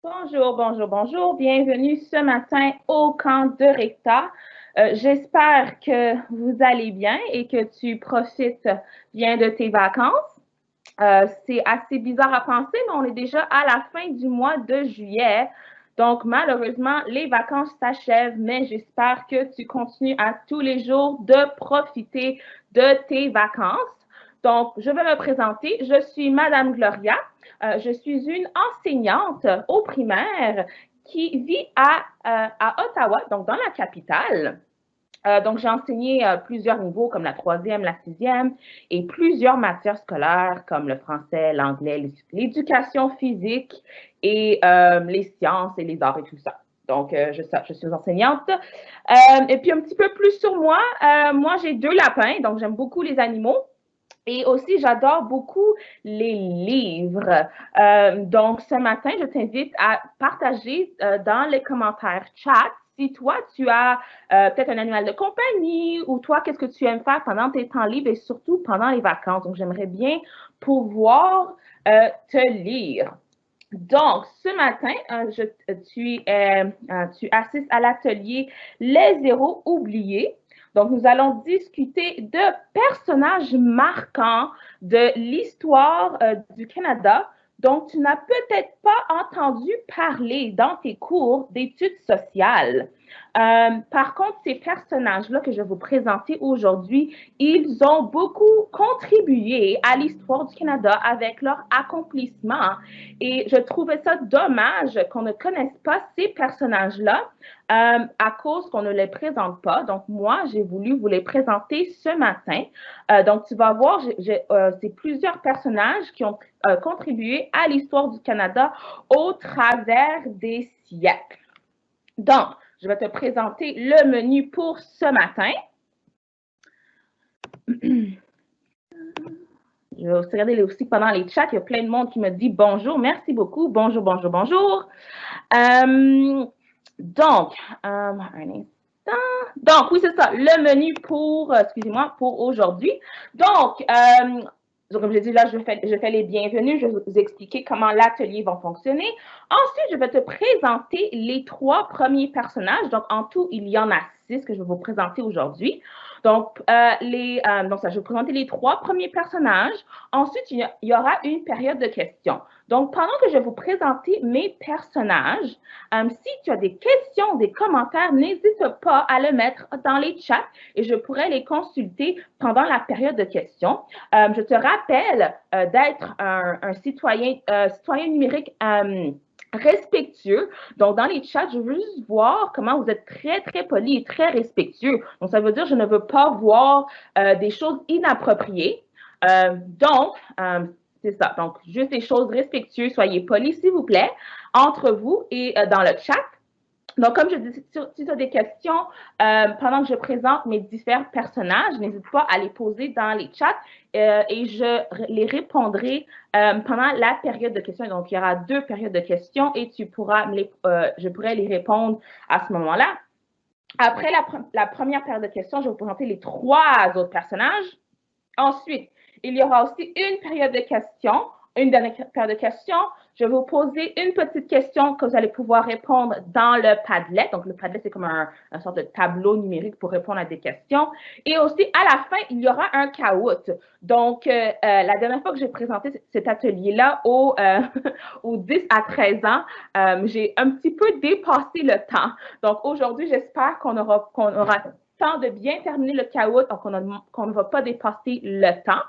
Bonjour, bonjour, bonjour. Bienvenue ce matin au camp de Recta. J'espère que vous allez bien et que tu profites bien de tes vacances. C'est assez bizarre à penser, mais on est déjà à la fin du mois de juillet. Donc, malheureusement, les vacances s'achèvent, mais j'espère que tu continues à tous les jours de profiter de tes vacances. Donc, je vais me présenter. Je suis Madame Gloria. Je suis une enseignante au primaire qui vit à Ottawa, donc dans la capitale. Donc, j'ai enseigné plusieurs niveaux comme la troisième, la sixième et plusieurs matières scolaires comme le français, l'anglais, l'éducation physique et les sciences et les arts et tout ça. Donc, je suis enseignante. Et puis, un petit peu plus sur moi, moi, j'ai 2 lapins, donc j'aime beaucoup les animaux. Et aussi, j'adore beaucoup les livres. Donc, ce matin, je t'invite à partager dans les commentaires chat si toi, tu as peut-être un animal de compagnie ou toi, qu'est-ce que tu aimes faire pendant tes temps libres et surtout pendant les vacances. Donc, j'aimerais bien pouvoir te lire. Donc, ce matin, tu assistes à l'atelier Les zéros oubliés. Donc, nous allons discuter de personnages marquants de l'histoire du Canada dont tu n'as peut-être pas entendu parler dans tes cours d'études sociales. Par contre, ces personnages-là que je vais vous présenter aujourd'hui, ils ont beaucoup contribué à l'histoire du Canada avec leur accomplissement. Et je trouvais ça dommage qu'on ne connaisse pas ces personnages-là à cause qu'on ne les présente pas. Donc, moi, j'ai voulu vous les présenter ce matin. Donc, tu vas voir, c'est plusieurs personnages qui ont contribué à l'histoire du Canada au travers des siècles. Donc, je vais te présenter le menu pour ce matin. Je vais aussi regarder aussi pendant les chats, il y a plein de monde qui me dit bonjour, merci beaucoup, bonjour, bonjour, bonjour. Donc, un instant. Donc, oui, c'est ça, le menu pour, excusez-moi, pour aujourd'hui. Donc, comme je dis, là, je fais les bienvenus, je vais vous expliquer comment l'atelier va fonctionner. Ensuite, je vais te présenter les 3 premiers personnages. Donc, en tout, il y en a 6 que je vais vous présenter aujourd'hui. Donc, je vais vous présenter les 3 premiers personnages. Ensuite, il y aura une période de questions. Donc, pendant que je vais vous présenter mes personnages, si tu as des questions, des commentaires, n'hésite pas à le mettre dans les chats et je pourrai les consulter pendant la période de questions. Je te rappelle d'être un citoyen numérique respectueux. Donc, dans les chats, je veux juste voir comment vous êtes très, très poli et très respectueux. Donc, ça veut dire que je ne veux pas voir des choses inappropriées. C'est ça. Donc, juste des choses respectueuses. Soyez polis, s'il vous plaît, entre vous et dans le chat. Donc, comme je dis, si tu as des questions pendant que je présente mes différents personnages, n'hésite pas à les poser dans les chats et je les répondrai pendant la période de questions. Donc, il y aura 2 périodes de questions et je pourrai les répondre à ce moment-là. Après la première période de questions, je vais vous présenter les 3 autres personnages. Ensuite, il y aura aussi une période de questions, une dernière période de questions. Je vais vous poser une petite question que vous allez pouvoir répondre dans le Padlet. Donc, le Padlet, c'est comme un sorte de tableau numérique pour répondre à des questions. Et aussi, à la fin, il y aura un caout. Donc, la dernière fois que j'ai présenté cet atelier-là aux 10 à 13 ans, j'ai un petit peu dépassé le temps. Donc, aujourd'hui, j'espère qu'on aura temps de bien terminer le caout, donc qu'on ne va pas dépasser le temps.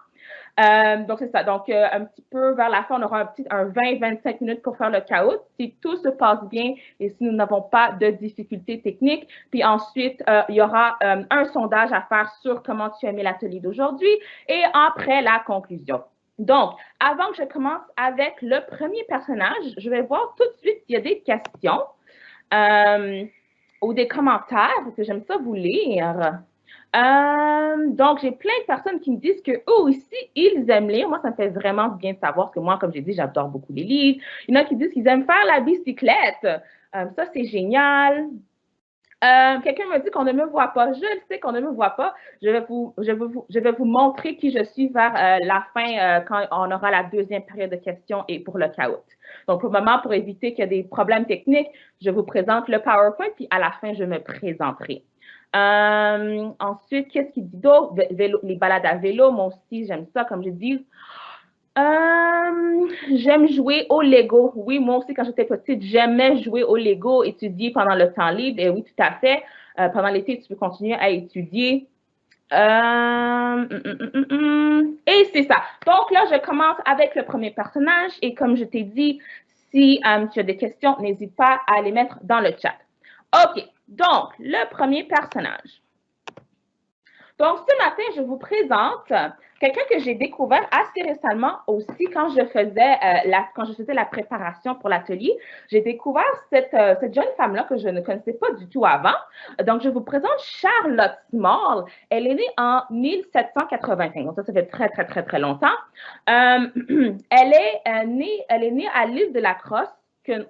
Donc, c'est ça. Donc, un petit peu vers la fin, on aura un 20-25 minutes pour faire le caout. Si tout se passe bien et si nous n'avons pas de difficultés techniques. Puis ensuite, il y aura un sondage à faire sur comment tu as aimé l'atelier d'aujourd'hui et après la conclusion. Donc, avant que je commence avec le premier personnage, je vais voir tout de suite s'il y a des questions ou des commentaires, parce que j'aime ça vous lire. Donc, j'ai plein de personnes qui me disent qu'eux aussi, ils aiment lire. Moi, ça me fait vraiment bien de savoir que moi, comme j'ai dit, j'adore beaucoup les livres. Il y en a qui disent qu'ils aiment faire la bicyclette. Ça, c'est génial. Quelqu'un me dit qu'on ne me voit pas. Je le sais qu'on ne me voit pas. Je vais vous montrer qui je suis vers la fin, quand on aura la deuxième période de questions et pour le caout. Donc, pour le moment, pour éviter qu'il y ait des problèmes techniques, je vous présente le PowerPoint, puis à la fin, je me présenterai. Ensuite, qu'est-ce qu'il dit d'autre? Les balades à vélo, moi aussi, j'aime ça, comme je dis. J'aime jouer au Lego. Oui, moi aussi, quand j'étais petite, j'aimais jouer au Lego, étudier pendant le temps libre. Et oui, tout à fait. Pendant l'été, tu peux continuer à étudier. Et c'est ça. Donc là, je commence avec le premier personnage. Et comme je t'ai dit, si tu as des questions, n'hésite pas à les mettre dans le chat. OK. Donc, le premier personnage. Donc, ce matin, je vous présente quelqu'un que j'ai découvert assez récemment aussi quand je faisais la préparation pour l'atelier. J'ai découvert cette jeune femme-là que je ne connaissais pas du tout avant. Donc, je vous présente Charlotte Small. Elle est née en 1785. Donc, ça fait très, très, très, très longtemps. Elle est née à l'île de la Crosse,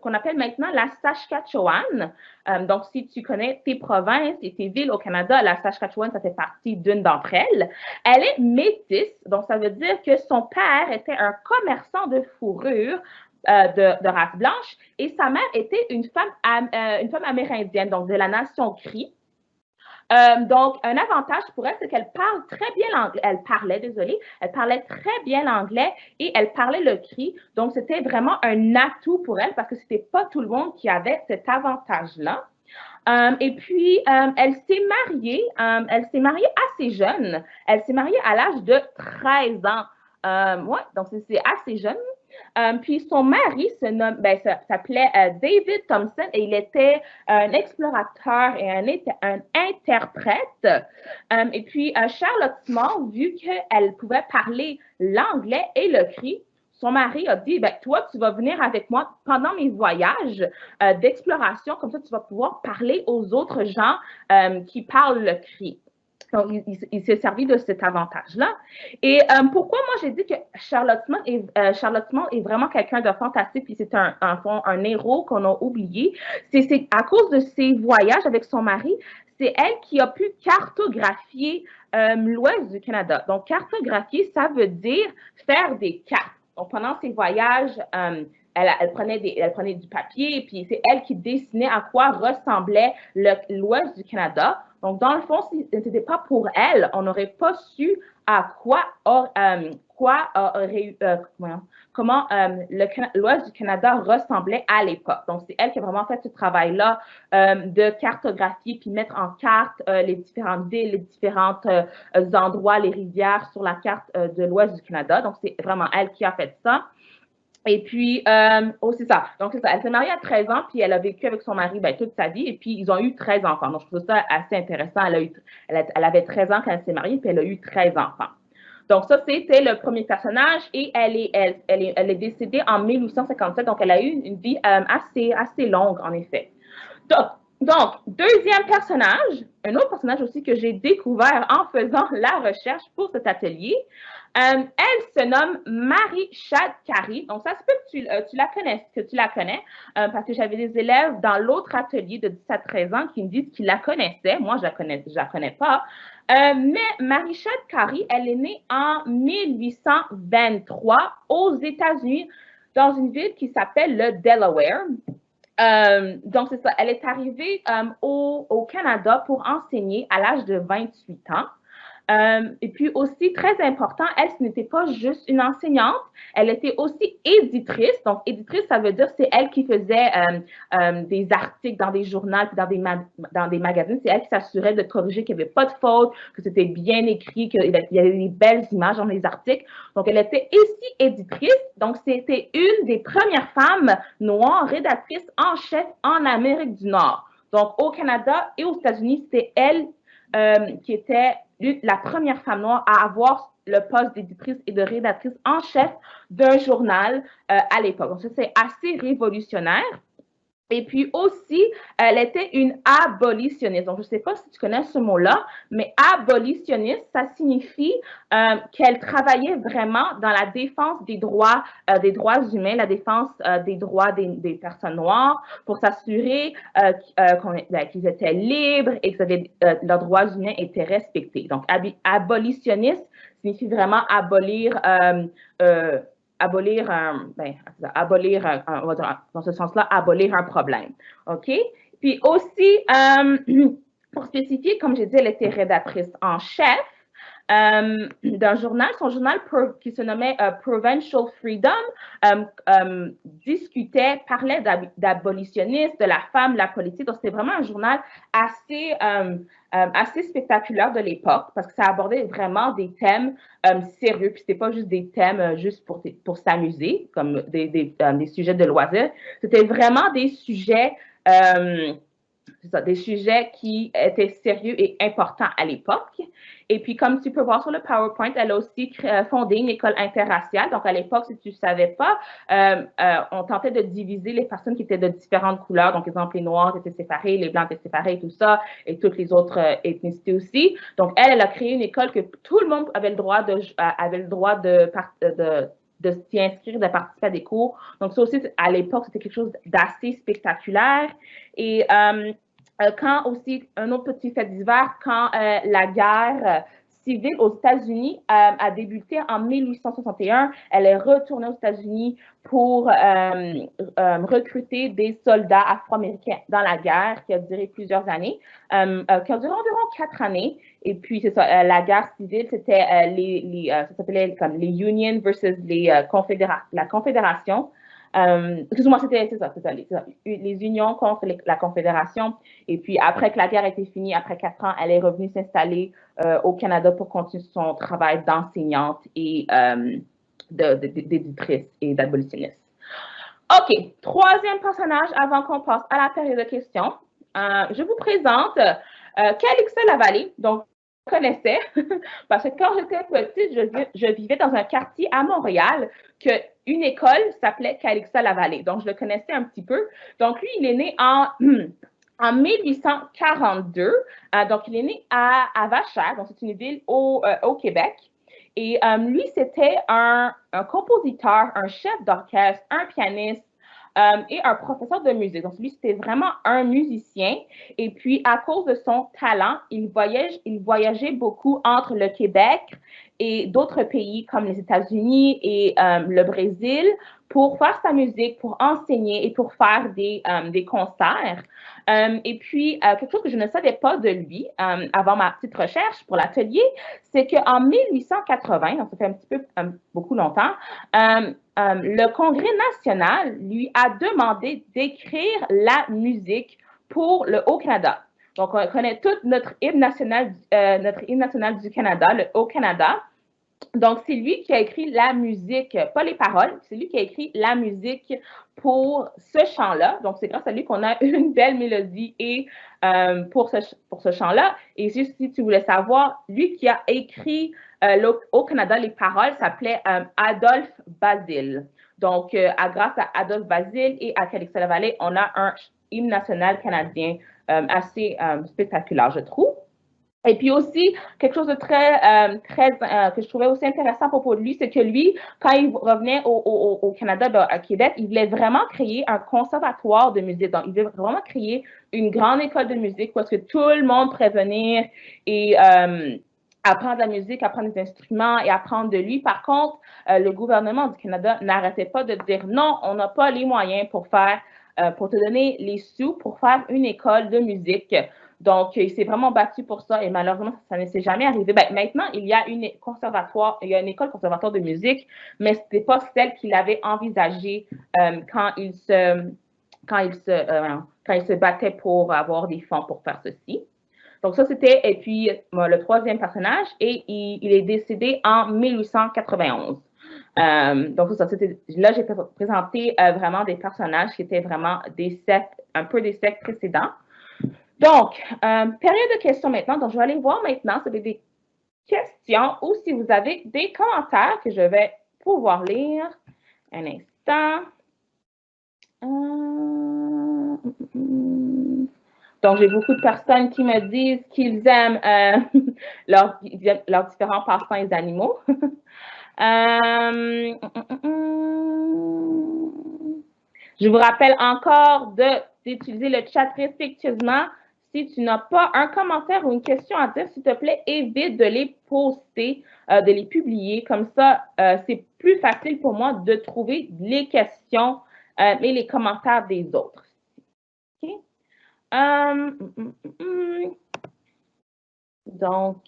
qu'on appelle maintenant la Saskatchewan. Donc, si tu connais tes provinces et tes villes au Canada, la Saskatchewan, ça fait partie d'une d'entre elles. Elle est métisse, donc ça veut dire que son père était un commerçant de fourrure de race blanche et sa mère était une femme amérindienne, donc de la nation Cri. Donc, un avantage pour elle, c'est qu'elle parle très bien l'anglais. Elle parlait très bien l'anglais et elle parlait le cri. Donc, c'était vraiment un atout pour elle parce que c'était pas tout le monde qui avait cet avantage-là. Et puis, elle s'est mariée assez jeune. Elle s'est mariée à l'âge de 13 ans. Ouais, donc c'est assez jeune. Puis son mari s'appelait David Thompson et il était un explorateur et un interprète. Et puis Charlotte Small, vu qu'elle pouvait parler l'anglais et le cri, son mari a dit, ben, toi, tu vas venir avec moi pendant mes voyages d'exploration, comme ça, tu vas pouvoir parler aux autres gens qui parlent le cri. Donc, il s'est servi de cet avantage-là. Et pourquoi moi j'ai dit que Charlotte Small est vraiment quelqu'un de fantastique, puis c'est un héros qu'on a oublié, c'est à cause de ses voyages avec son mari, c'est elle qui a pu cartographier l'ouest du Canada. Donc, cartographier, ça veut dire faire des cartes. Donc, pendant ses voyages, elle prenait du papier, et puis c'est elle qui dessinait à quoi ressemblait l'ouest du Canada. Donc, dans le fond, si ce n'était pas pour elle, on n'aurait pas su comment l'ouest du Canada ressemblait à l'époque. Donc, c'est elle qui a vraiment fait ce travail-là de cartographier puis mettre en carte les différentes villes, les différents endroits, les rivières sur la carte de l'ouest du Canada. Donc, c'est vraiment elle qui a fait ça. Et puis, c'est ça. Donc, c'est ça. Elle s'est mariée à 13 ans, puis elle a vécu avec son mari toute sa vie, et puis ils ont eu 13 enfants. Donc, je trouve ça assez intéressant. Elle avait 13 ans quand elle s'est mariée, puis elle a eu 13 enfants. Donc, ça, c'était le premier personnage, et elle est décédée en 1857, donc elle a eu une vie assez longue, en effet. Donc, deuxième personnage, un autre personnage aussi que j'ai découvert en faisant la recherche pour cet atelier. Elle se nomme Marie Chad Carey. Donc, ça se peut que tu la connais, parce que j'avais des élèves dans l'autre atelier de 17 à 13 ans qui me disent qu'ils la connaissaient. Moi, je la connais pas. Mais Marie Chad Carey, elle est née en 1823 aux États-Unis, dans une ville qui s'appelle le Delaware. Donc, c'est ça. Elle est arrivée au Canada pour enseigner à l'âge de 28 ans. Et puis aussi, très important, elle, ce n'était pas juste une enseignante, elle était aussi éditrice. Donc, éditrice, ça veut dire c'est elle qui faisait des articles dans des journaux, dans des magazines. C'est elle qui s'assurait de corriger qu'il n'y avait pas de faute, que c'était bien écrit, qu'il y avait des belles images dans les articles. Donc, elle était aussi éditrice. Donc, c'était une des premières femmes noires rédactrices en chef en Amérique du Nord. Donc, au Canada et aux États-Unis, c'était elle qui était la première femme noire à avoir le poste d'éditrice et de rédactrice en chef d'un journal à l'époque. Donc, ça, c'est assez révolutionnaire. Et puis aussi, elle était une abolitionniste. Donc, je ne sais pas si tu connais ce mot-là, mais abolitionniste, ça signifie qu'elle travaillait vraiment dans la défense des droits humains, la défense des droits des personnes noires, pour s'assurer qu'ils étaient libres et que leurs droits humains étaient respectés. Donc, abolitionniste signifie vraiment abolir on va dire, dans ce sens-là, abolir un problème. OK? Puis aussi, pour spécifier, comme j'ai dit, elle était rédactrice en chef d'un journal, son journal qui se nommait Provincial Freedom, discutait, parlait d'abolitionnistes, de la femme, de la politique. Donc, c'était vraiment un journal assez spectaculaire de l'époque parce que ça abordait vraiment des thèmes sérieux. Puis, c'était pas juste des thèmes juste pour s'amuser, comme des sujets de loisirs. C'était vraiment des sujets des sujets qui étaient sérieux et importants à l'époque. Et puis, comme tu peux voir sur le PowerPoint, elle a aussi fondé une école interraciale. Donc, à l'époque, si tu ne savais pas, on tentait de diviser les personnes qui étaient de différentes couleurs. Donc, par exemple, les Noirs étaient séparés, les Blancs étaient séparés et tout ça, et toutes les autres ethnicités aussi. Donc, elle a créé une école que tout le monde avait le droit de s'y inscrire, de participer à des cours. Donc, ça aussi, à l'époque, c'était quelque chose d'assez spectaculaire. Et quand aussi, un autre petit fait divers, quand la guerre civile aux États-Unis a débuté en 1861, elle est retournée aux États-Unis pour recruter des soldats afro-américains dans la guerre qui a duré plusieurs années, qui a duré environ 4 années. Et puis, c'est ça, la guerre civile, c'était ça s'appelait comme les Unions versus la Confédération. Excuse-moi, c'est ça, les unions contre la Confédération. Et puis, après que la guerre était finie, après 4 ans, elle est revenue s'installer au Canada pour continuer son travail d'enseignante et d'éditrice et d'abolitionniste. OK, troisième personnage avant qu'on passe à la période de questions. Je vous présente Calixa Lavallée. Donc, je connaissais parce que quand j'étais petite, je vivais dans un quartier à Montréal que une école s'appelait Calixa Lavallée. Donc, je le connaissais un petit peu. Donc, lui, il est né en 1842. Donc, il est né à Vachères. Donc, c'est une ville au Québec. Et lui, c'était un compositeur, un chef d'orchestre, un pianiste et un professeur de musique. Donc, lui, c'était vraiment un musicien. Et puis, à cause de son talent, il voyageait beaucoup entre le Québec et d'autres pays comme les États-Unis et le Brésil pour faire sa musique, pour enseigner et pour faire des concerts. Et puis, quelque chose que je ne savais pas de lui avant ma petite recherche pour l'atelier, c'est qu'en 1880, donc ça fait un petit peu beaucoup longtemps, le Congrès national lui a demandé d'écrire la musique pour le Haut-Canada. Donc, on connaît tout notre hymne national du Canada, le Haut-Canada. Donc, c'est lui qui a écrit la musique, pas les paroles, c'est lui qui a écrit la musique pour ce chant-là. Donc, c'est grâce à lui qu'on a une belle mélodie et pour ce chant-là. Et juste si tu voulais savoir, lui qui a écrit au Canada, les paroles s'appelait Adolphe Basile. Donc, grâce à Adolphe Basile et à Calixa Lavallée, on a un hymne national canadien assez spectaculaire, je trouve. Et puis aussi, quelque chose de que je trouvais aussi intéressant à propos de lui, c'est que lui, quand il revenait au Canada, à Québec, il voulait vraiment créer un conservatoire de musique. Donc, il voulait vraiment créer une grande école de musique parce que tout le monde pourrait venir et apprendre la musique, apprendre des instruments et apprendre de lui. Par contre, le gouvernement du Canada n'arrêtait pas de dire non, on n'a pas les moyens pour te donner les sous pour faire une école de musique. Donc, il s'est vraiment battu pour ça et malheureusement, ça ne s'est jamais arrivé. Ben, maintenant, il y a une école conservatoire de musique, mais ce n'était pas celle qu'il avait envisagée quand il se battait pour avoir des fonds pour faire ceci. Donc, ça, c'était, et puis, le troisième personnage, et il est décédé en 1891. Donc, ça, là, j'ai présenté vraiment des personnages qui étaient vraiment un peu des siècles précédents. Donc, période de questions maintenant. Donc, je vais aller voir maintenant si vous avez des questions ou si vous avez des commentaires que je vais pouvoir lire. Un instant. Donc, j'ai beaucoup de personnes qui me disent qu'ils aiment leurs différents passe-temps et animaux. Je vous rappelle encore d'utiliser le chat respectueusement. Si tu n'as pas un commentaire ou une question à dire, s'il te plaît, évite de les poster, de les publier. Comme ça, c'est plus facile pour moi de trouver les questions et les commentaires des autres. Okay? Donc,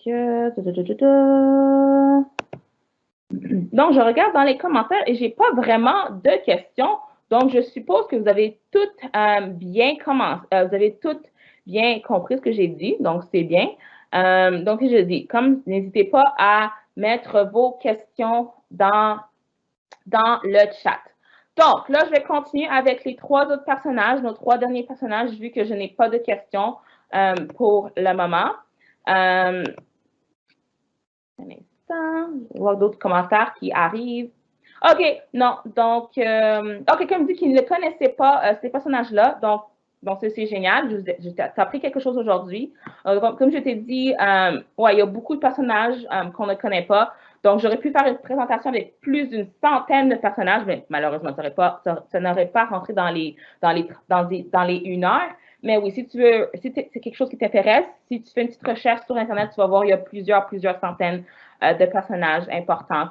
je regarde dans les commentaires et je n'ai pas vraiment de questions. Donc, je suppose que vous avez toutes vous avez toutes bien compris ce que j'ai dit. Donc, c'est bien. Donc, je dis, n'hésitez pas à mettre vos questions dans le chat. Donc, là, je vais continuer avec les 3 autres personnages, nos 3 derniers personnages, vu que je n'ai pas de questions pour le moment. Un instant, je vais voir d'autres commentaires qui arrivent. OK, non, donc, quelqu'un me dit qu'il ne connaissait pas ces personnages-là, donc c'est génial, tu as appris quelque chose aujourd'hui. Comme je t'ai dit, ouais, il y a beaucoup de personnages qu'on ne connaît pas, donc j'aurais pu faire une présentation avec plus d'une centaine de personnages, mais malheureusement, ça n'aurait pas rentré dans les 1 heure. Mais oui, si c'est quelque chose qui t'intéresse, si tu fais une petite recherche sur Internet, tu vas voir, il y a plusieurs centaines de personnages importants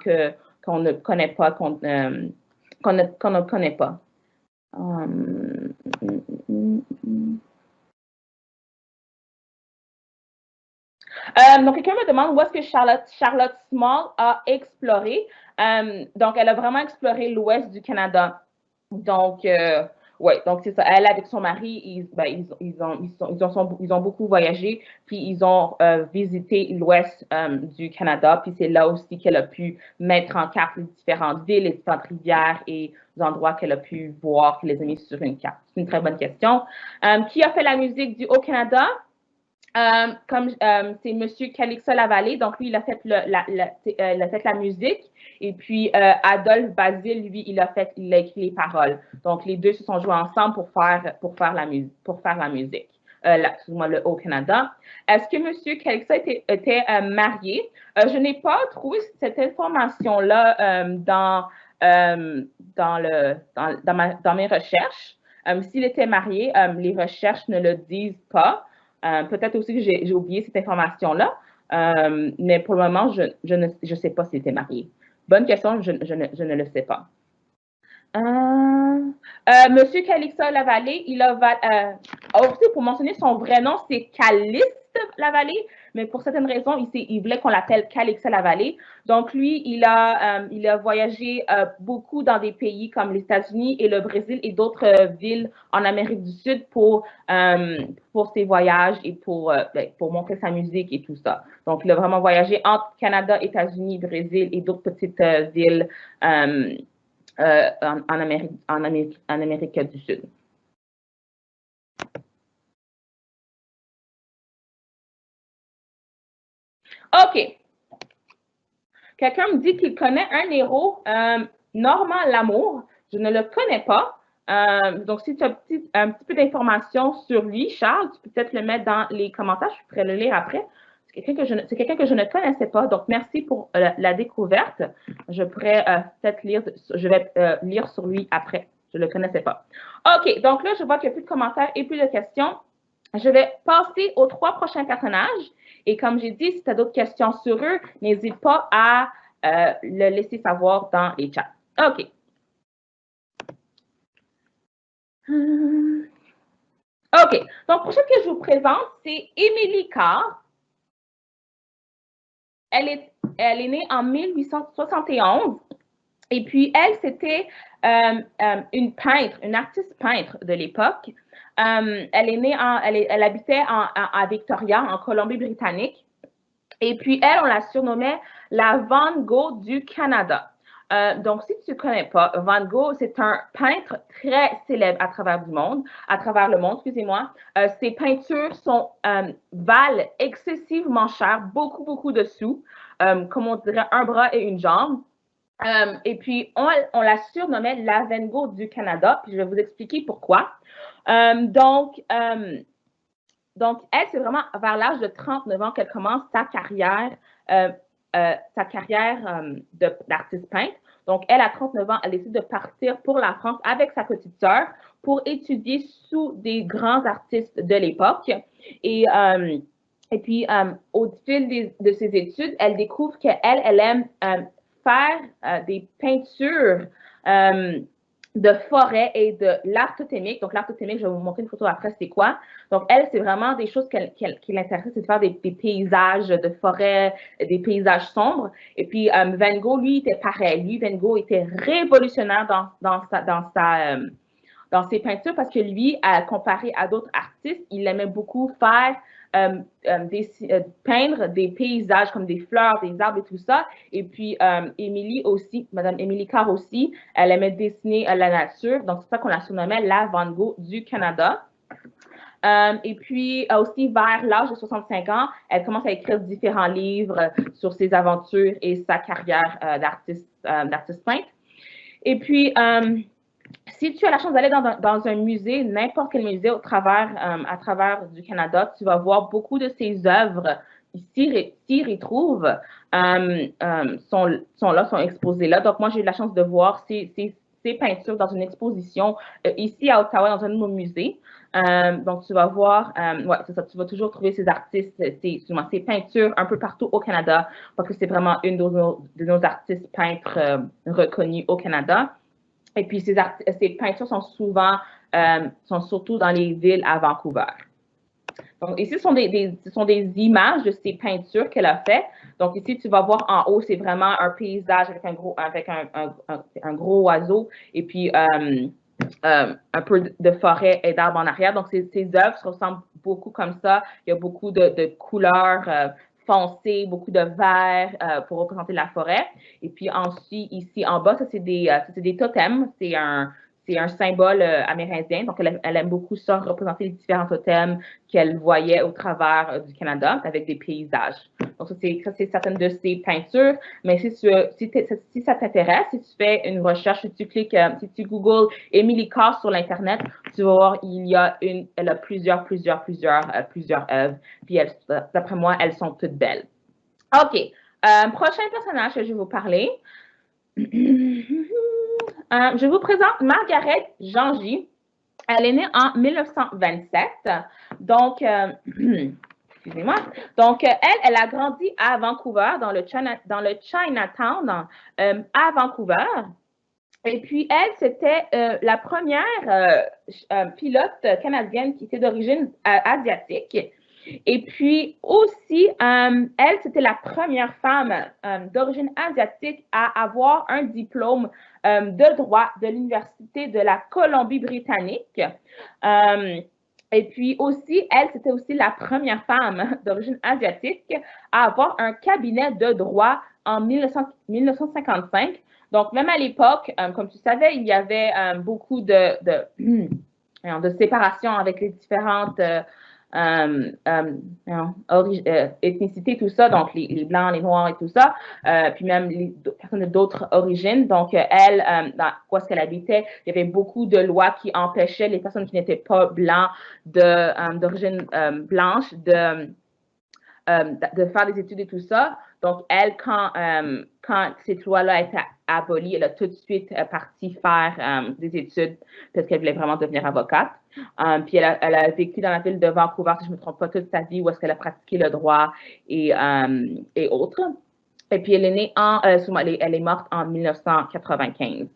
qu'on ne connaît pas, qu'on ne connaît pas. Donc, quelqu'un me demande où est-ce que Charlotte Small a exploré. Donc, elle a vraiment exploré l'ouest du Canada. Donc, oui, donc c'est ça. Elle, avec son mari, ils ont beaucoup voyagé, puis ils ont visité l'ouest du Canada, puis c'est là aussi qu'elle a pu mettre en carte les différentes villes, les différentes rivières et les endroits qu'elle a pu voir, qu'elle les a mis sur une carte. C'est une très bonne question. Qui a fait la musique du Haut-Canada? C'est M. Calixa Lavallée, donc lui, il a fait la musique. Et puis, Adolphe Basile, lui, il a écrit les paroles. Donc, les deux se sont joués ensemble pour faire la musique. Excuse-moi, le Haut-Canada. Est-ce que M. Calixa était marié? Je n'ai pas trouvé cette information-là dans mes recherches. S'il était marié, les recherches ne le disent pas. Peut-être aussi que j'ai oublié cette information-là, mais pour le moment, je ne sais pas s'il était marié. Bonne question, je ne le sais pas. Monsieur Calixa Lavallée, aussi pour mentionner son vrai nom, c'est Calixte Lavallée, mais pour certaines raisons, il voulait qu'on l'appelle Calixa Lavallée. Donc, lui, il a voyagé beaucoup dans des pays comme les États-Unis et le Brésil et d'autres villes en Amérique du Sud pour ses voyages et pour montrer sa musique et tout ça. Donc, il a vraiment voyagé entre Canada, États-Unis, Brésil et d'autres petites villes en Amérique du Sud. OK. Quelqu'un me dit qu'il connaît un héros, Normand Lamour. Je ne le connais pas. Donc, si tu as un petit peu d'informations sur lui, Charles, tu peux peut-être le mettre dans les commentaires. Je pourrais le lire après. C'est quelqu'un que je ne connaissais pas. Donc, merci pour la découverte. Je pourrais peut-être lire sur lui après. Je ne le connaissais pas. OK. Donc là, je vois qu'il n'y a plus de commentaires et plus de questions. Je vais passer aux 3 prochains personnages. Et comme j'ai dit, si tu as d'autres questions sur eux, n'hésite pas à le laisser savoir dans les chats. OK. OK. Donc, prochaine que je vous présente, c'est Émilie Carr. Elle est née en 1871. Et puis, elle, c'était une peintre, une artiste peintre de l'époque. Elle est née elle habitait à Victoria, en Colombie-Britannique. Et puis, elle, on la surnommait la Van Gogh du Canada. Donc, si tu ne connais pas, Van Gogh, c'est un peintre très célèbre à travers le monde, excusez-moi. Ses peintures valent excessivement cher, beaucoup de sous, comme on dirait un bras et une jambe. Et puis, on la surnommait la Van Gogh du Canada, puis je vais vous expliquer pourquoi. Donc, elle, c'est vraiment vers l'âge de 39 ans qu'elle commence sa carrière d'artiste peintre. Donc, elle, à 39 ans, elle décide de partir pour la France avec sa petite sœur pour étudier sous des grands artistes de l'époque. Et puis, au fil de ses études, elle découvre qu'elle aime faire des peintures de forêt et de l'art totémique. Donc, l'art totémique, je vais vous montrer une photo après, c'est quoi. Donc, elle, c'est vraiment des choses qui l'intéressent, c'est de faire des paysages de forêt, des paysages sombres. Et puis, Van Gogh, lui, était pareil. Lui, Van Gogh était révolutionnaire dans ses peintures parce que lui, comparé à d'autres artistes, il aimait beaucoup faire peindre des paysages comme des fleurs, des arbres et tout ça. Et puis, Émilie aussi, Madame Émilie Carr aussi, elle aimait dessiner la nature. Donc, c'est ça qu'on la surnommait la Van Gogh du Canada. Et puis, aussi, vers l'âge de 65 ans, elle commence à écrire différents livres sur ses aventures et sa carrière d'artiste peintre. Et puis, si tu as la chance d'aller dans un musée, n'importe quel musée à travers du Canada, tu vas voir beaucoup de ses œuvres s'y retrouvent, sont exposées là. Donc, moi, j'ai eu la chance de voir ces peintures dans une exposition ici à Ottawa, dans un de nos musées. Donc, tu vas voir, ouais, c'est ça, tu vas toujours trouver ces artistes, ces peintures un peu partout au Canada, parce que c'est vraiment une de nos artistes peintres reconnus au Canada. Et puis, ces peintures sont surtout dans les villes à Vancouver. Donc, ici, ce sont des images de ces peintures qu'elle a faites. Donc, ici, tu vas voir en haut, c'est vraiment un paysage avec un gros oiseau et puis un peu de forêt et d'arbres en arrière. Donc, ces œuvres se ressemblent beaucoup comme ça. Il y a beaucoup de couleurs foncées, beaucoup de vert pour représenter la forêt. Et puis ensuite, ici en bas, ça, c'est des totems. C'est un symbole amérindien. Donc, elle aime beaucoup ça, représenter les différents totems qu'elle voyait au travers du Canada avec des paysages. Donc, ça, c'est certaines de ses peintures. Mais si ça t'intéresse, si tu fais une recherche, si tu googles Émilie Carr sur l'Internet, tu vas voir, elle a plusieurs œuvres. Puis, d'après moi, elles sont toutes belles. OK. Prochain personnage que je vais vous parler. Je vous présente Margaret Jangy. Elle est née en 1927. Donc, excusez-moi. Donc, elle a grandi à Vancouver, dans le Chinatown à Vancouver. Et puis, elle, c'était la première pilote canadienne qui était d'origine asiatique. Et puis aussi, elle, c'était la première femme d'origine asiatique à avoir un diplôme de droit de l'Université de la Colombie-Britannique. Et puis aussi, elle, c'était aussi la première femme d'origine asiatique à avoir un cabinet de droit en 1955. Donc, même à l'époque, comme tu savais, il y avait beaucoup de séparation avec les différentes ethnicité, tout ça, donc les Blancs, les Noirs et tout ça, puis même les personnes d'autres origines. Donc, elle, où est-ce qu'elle habitait, il y avait beaucoup de lois qui empêchaient les personnes qui n'étaient pas blancs d'origine blanche de faire des études et tout ça. Donc, elle, quand cette loi-là a été abolie, elle a tout de suite parti faire des études parce qu'elle voulait vraiment devenir avocate. Puis, elle a vécu dans la ville de Vancouver, si je ne me trompe pas, toute sa vie, où est-ce qu'elle a pratiqué le droit et autres. Et puis, elle est née elle est morte en 1995.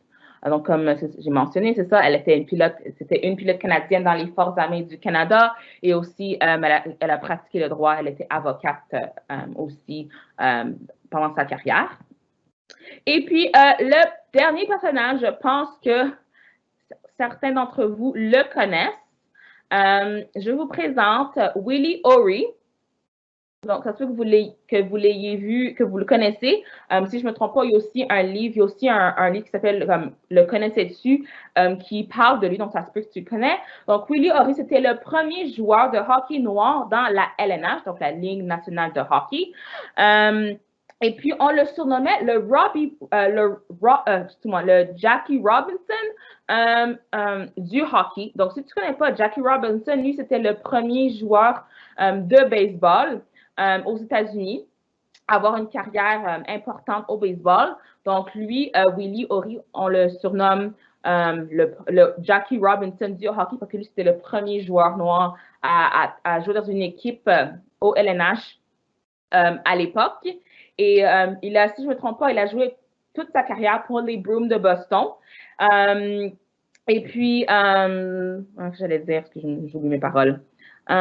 Donc, comme j'ai mentionné, c'est ça, c'était une pilote canadienne dans les Forces armées du Canada et aussi, elle a pratiqué le droit, elle était avocate aussi pendant sa carrière. Et puis, le dernier personnage, je pense que certains d'entre vous le connaissent. Je vous présente Willie O'Ree. Donc, ça se peut que vous l'ayez vu, que vous le connaissez. Si je ne me trompe pas, il y a aussi un livre qui s'appelle Le connaissais-tu, qui parle de lui, donc ça se peut que tu le connais. Donc, Willie O'Ree, c'était le premier joueur de hockey noir dans la LNH, donc la Ligue nationale de hockey. Et puis, on le surnommait le Jackie Robinson du hockey. Donc, si tu ne connais pas Jackie Robinson, lui, c'était le premier joueur de baseball aux États-Unis à avoir une carrière importante au baseball. Donc, lui, Willie O'Ree, on le surnomme le Jackie Robinson du hockey parce que lui, c'était le premier joueur noir à jouer dans une équipe au LNH à l'époque. Et si je ne me trompe pas, il a joué toute sa carrière pour les Bruins de Boston. Et puis, j'allais dire, parce que j'oublie mes paroles. C'est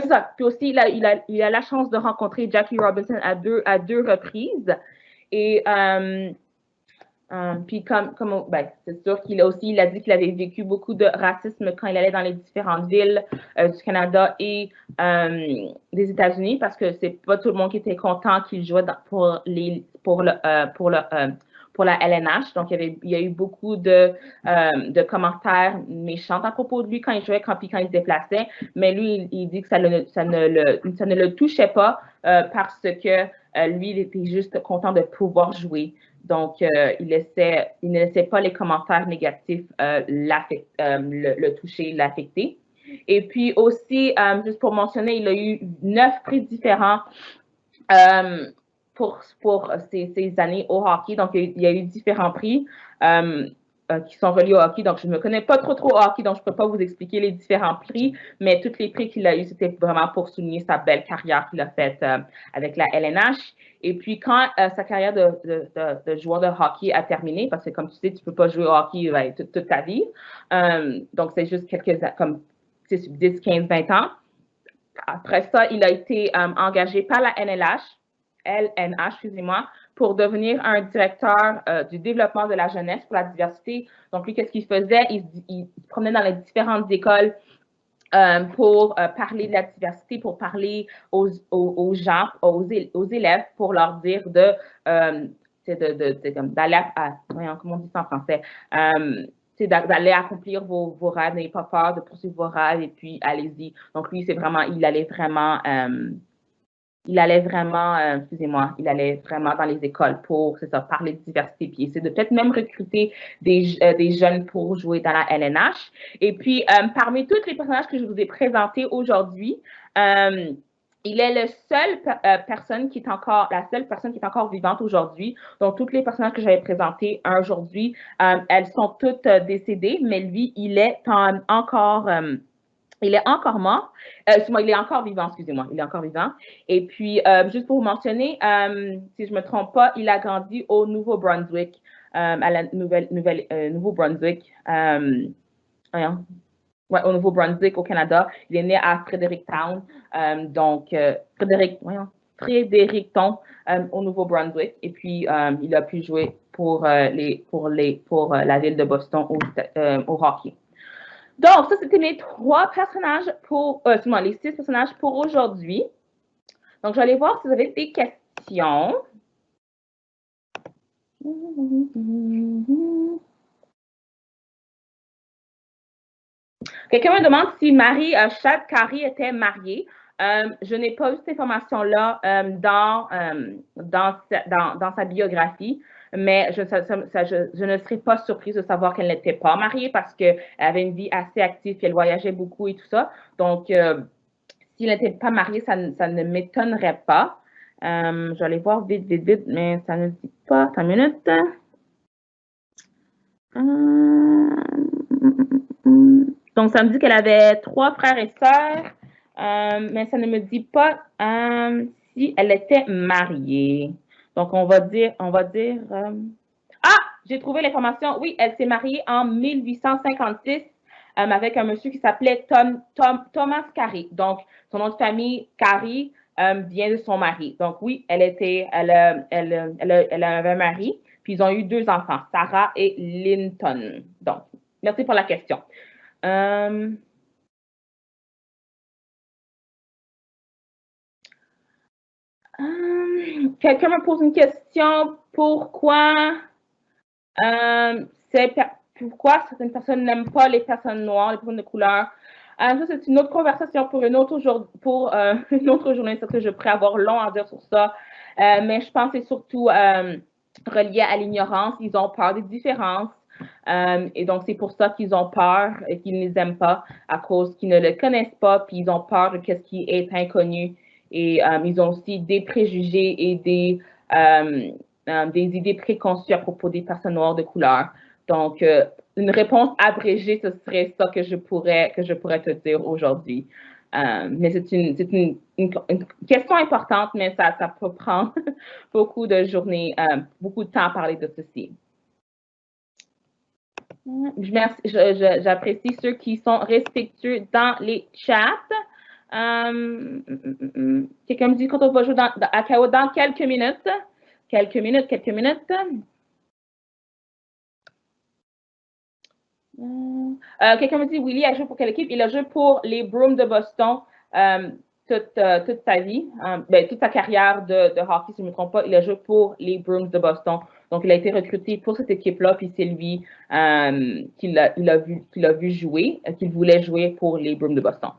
ça. Puis aussi, il a la chance de rencontrer Jackie Robinson à deux reprises. Et puis c'est sûr qu'il a dit qu'il avait vécu beaucoup de racisme quand il allait dans les différentes villes du Canada et des États-Unis parce que c'est pas tout le monde qui était content qu'il jouait pour la LNH. Donc, il y a eu beaucoup de commentaires méchants à propos de lui quand il jouait, quand il se déplaçait. Mais lui, il dit que ça ne le touchait pas parce que lui, il était juste content de pouvoir jouer. Donc, il ne laissait pas les commentaires négatifs le toucher, l'affecter. Et puis aussi, juste pour mentionner, il a eu 9 prix différents pour ces années au hockey. Donc, il y a eu différents prix qui sont reliés au hockey. Donc, je ne me connais pas trop au hockey, donc je ne peux pas vous expliquer les différents prix, mais tous les prix qu'il a eu, c'était vraiment pour souligner sa belle carrière qu'il a faite avec la LNH. Et puis, quand sa carrière de joueur de hockey a terminé, parce que comme tu sais, tu ne peux pas jouer au hockey toute ta vie, donc c'est juste comme 10, 15, 20 ans. Après ça, il a été engagé par la LNH, excusez-moi, pour devenir un directeur du développement de la jeunesse pour la diversité. Donc, lui, qu'est-ce qu'il faisait? Il se promenait dans les différentes écoles pour parler de la diversité, pour parler aux gens, aux élèves, pour leur dire d'aller comment on dit ça en français? D'aller accomplir vos rêves, n'ayez pas peur de poursuivre vos rêves et puis allez-y. Donc, lui, il allait vraiment dans les écoles pour, parler de diversité, puis essayer de peut-être même recruter des jeunes pour jouer dans la LNH. Et puis, parmi tous les personnages que je vous ai présentés aujourd'hui, il est la seule personne qui est encore vivante aujourd'hui. Donc, toutes les personnages que j'avais présentés aujourd'hui, elles sont toutes décédées, mais lui, il est encore mort. Il est encore vivant, excusez-moi. Il est encore vivant. Et puis, juste pour vous mentionner, si je ne me trompe pas, il a grandi au Nouveau-Brunswick, à la Nouveau-Brunswick. Au Nouveau-Brunswick, au Canada. Il est né à Frederictown. Fredericton, au Nouveau-Brunswick. Et puis, il a pu jouer pour la ville de Boston au hockey. Donc, ça, c'était mes 3 personnages les 6 personnages pour aujourd'hui. Donc, je vais aller voir si vous avez des questions. Quelqu'un me demande si Marie Chad Carey était mariée. Je n'ai pas eu cette information-là dans sa biographie, mais je ne serais pas surprise de savoir qu'elle n'était pas mariée parce qu'elle avait une vie assez active et elle voyageait beaucoup et tout ça. Donc, s'il n'était pas marié, ça ne m'étonnerait pas. Je vais aller voir vite, mais ça ne dit pas. Attends une minute. Donc, ça me dit qu'elle avait 3 frères et sœurs, mais ça ne me dit pas si elle était mariée. Donc, on va dire j'ai trouvé l'information. Oui, elle s'est mariée en 1856 avec un monsieur qui s'appelait Thomas Carey. Donc, son nom de famille, Carey, vient de son mari. Donc, oui, elle avait un mari, puis ils ont eu 2 enfants, Sarah et Linton. Donc, merci pour la question. Quelqu'un me pose une question. Pourquoi certaines personnes n'aiment pas les personnes noires, les personnes de couleur? Ça, c'est une autre conversation pour une autre journée. C'est que je pourrais avoir long à dire sur ça. mais je pense que c'est surtout relié à l'ignorance. Ils ont peur des différences. Et donc, c'est pour ça qu'ils ont peur et qu'ils ne les aiment pas à cause qu'ils ne le connaissent pas, puis ils ont peur de ce qui est inconnu. Et ils ont aussi des préjugés et des idées préconçues à propos des personnes noires de couleur. Donc, une réponse abrégée, ce serait ça que je pourrais te dire aujourd'hui. Mais c'est une question importante, mais ça peut prendre beaucoup de journées, beaucoup de temps à parler de ceci. J'apprécie ceux qui sont respectueux dans les chats. Quelqu'un me dit quand on va jouer à KO dans quelques minutes. Quelques minutes. Quelqu'un me dit Willy a joué pour quelle équipe? Il a joué pour les Bruins de Boston toute sa vie, toute sa carrière de hockey, si je ne me trompe pas. Il a joué pour les Bruins de Boston. Donc, il a été recruté pour cette équipe-là, puis c'est lui qu'il a vu jouer, qu'il voulait jouer pour les Bruins de Boston.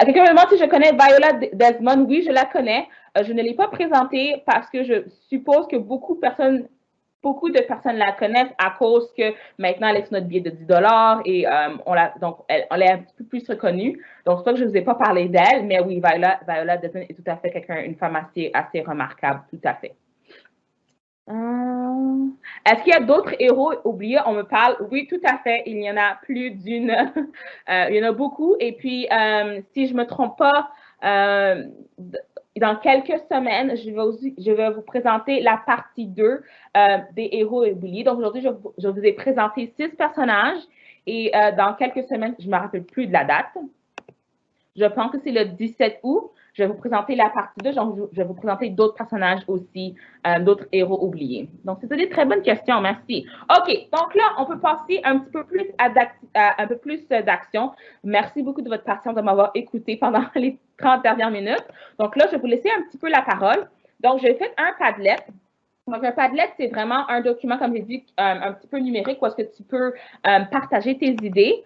Quelqu'un me demande si je connais Viola Desmond. Oui, je la connais. Je ne l'ai pas présentée parce que je suppose que beaucoup de personnes la connaissent à cause que maintenant, elle est sur notre billet de 10 et donc, elle est un petit peu plus reconnue. Donc, c'est pas que je ne vous ai pas parlé d'elle, mais oui, Viola Desmond est tout à fait une femme assez remarquable, tout à fait. Est-ce qu'il y a d'autres héros oubliés? On me parle. Oui, tout à fait. Il y en a plus d'une. Il y en a beaucoup. Et puis, si je ne me trompe pas, dans quelques semaines, je vais vous présenter la partie 2 des héros oubliés. Donc, aujourd'hui, je vous ai présenté 6 personnages. Et dans quelques semaines, je ne me rappelle plus de la date. Je pense que c'est le 17 août. Je vais vous présenter la partie 2. Je vais vous présenter d'autres personnages aussi, d'autres héros oubliés. Donc, c'était des très bonnes questions. Merci. OK. Donc là, on peut passer un petit peu plus d'action. Merci beaucoup de votre patience de m'avoir écouté pendant les 30 dernières minutes. Donc là, je vais vous laisser un petit peu la parole. Donc, j'ai fait un Padlet. Donc, un Padlet, c'est vraiment un document, comme j'ai dit, un petit peu numérique où est-ce que tu peux partager tes idées.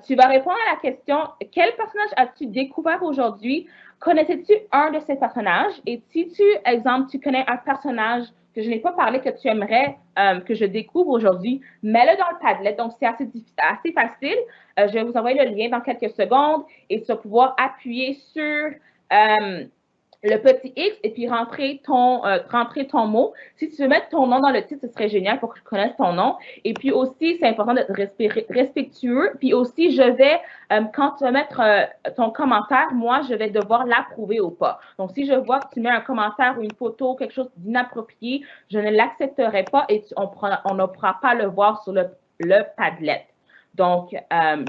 Tu vas répondre à la question « Quel personnage as-tu découvert aujourd'hui? Connaissais-tu un de ces personnages? » Et si exemple, tu connais un personnage que je n'ai pas parlé, que tu aimerais que je découvre aujourd'hui, mets-le dans le Padlet. Donc, c'est assez facile. Je vais vous envoyer le lien dans quelques secondes et tu vas pouvoir appuyer sur le petit X et puis rentrer ton mot. Si tu veux mettre ton nom dans le titre, ce serait génial pour que je connaisse ton nom. Et puis aussi, c'est important d'être respectueux. Puis aussi, je vais, quand tu vas mettre ton commentaire, moi, je vais devoir l'approuver ou pas. Donc, si je vois que tu mets un commentaire ou une photo, quelque chose d'inapproprié, je ne l'accepterai pas et on ne pourra pas le voir sur le Padlet. Donc,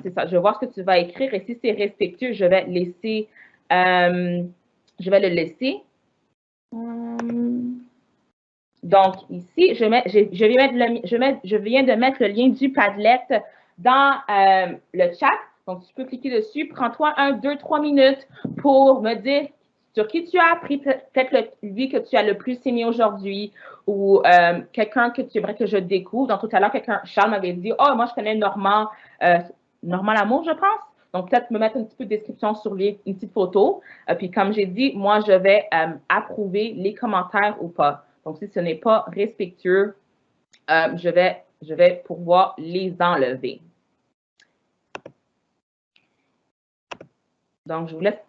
c'est ça. Je vais voir ce que tu vas écrire et si c'est respectueux, je vais laisser... je vais le laisser. Donc, ici, je viens de mettre le lien du Padlet dans le chat. Donc, tu peux cliquer dessus. Prends-toi 1, 2, 3 minutes pour me dire sur qui tu as appris, peut-être lui que tu as le plus aimé aujourd'hui ou quelqu'un que tu aimerais que je découvre. Donc, tout à l'heure, Charles m'avait dit « Oh, moi, je connais Normand Lamour, je pense. » Donc, peut-être me mettre une petite peu de description sur lui, une petite photo. Puis, comme j'ai dit, moi, je vais approuver les commentaires ou pas. Donc, si ce n'est pas respectueux, je vais pouvoir les enlever. Donc, je vous laisse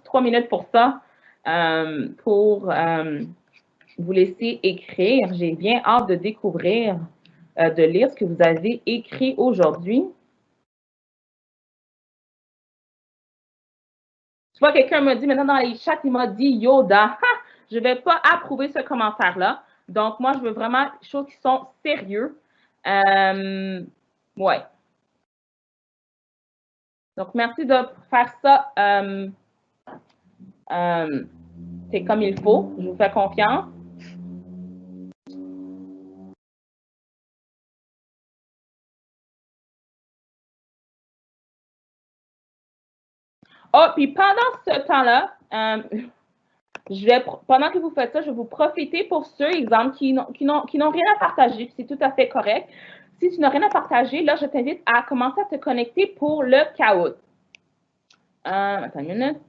3 minutes pour ça, pour vous laisser écrire. J'ai bien hâte de découvrir, de lire ce que vous avez écrit aujourd'hui. Tu vois, quelqu'un m'a dit maintenant dans les chats, il m'a dit Yoda. Je ne vais pas approuver ce commentaire-là. Donc, moi, je veux vraiment des choses qui sont sérieuses. Ouais. Donc, merci de faire ça. C'est comme il faut. Je vous fais confiance. Oh, puis pendant ce temps-là, pendant que vous faites ça, je vais vous profiter pour ceux, exemple, qui n'ont rien à partager. C'est tout à fait correct. Si tu n'as rien à partager, là, je t'invite à commencer à te connecter pour le Kahoot. Attends une minute.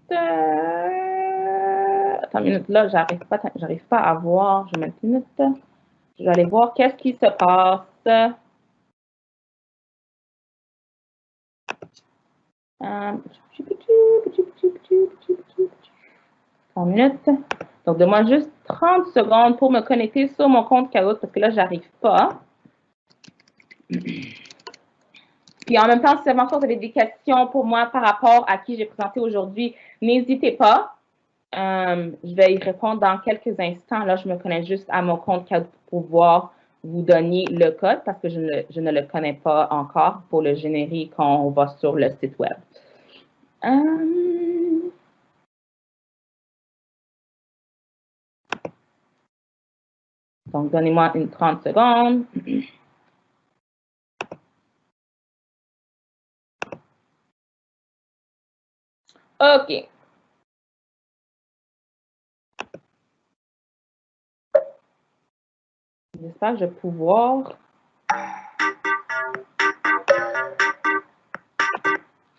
Attends une minute, là, j'arrive pas à voir. Je vais mettre une minute. Je vais aller voir qu'est-ce qui se passe. Attends une minute. Donc, donne-moi juste 30 secondes pour me connecter sur mon compte Kahoot parce que là, j'arrive pas. Puis en même temps, si vous avez des questions pour moi par rapport à qui j'ai présenté aujourd'hui, n'hésitez pas. Je vais y répondre dans quelques instants. Là, je me connais juste à mon compte Kahoot pour pouvoir vous donner le code parce que je ne le connais pas encore pour le générer quand on va sur le site web. Donc, donnez-moi une 30 secondes. OK. J'espère que je vais pouvoir.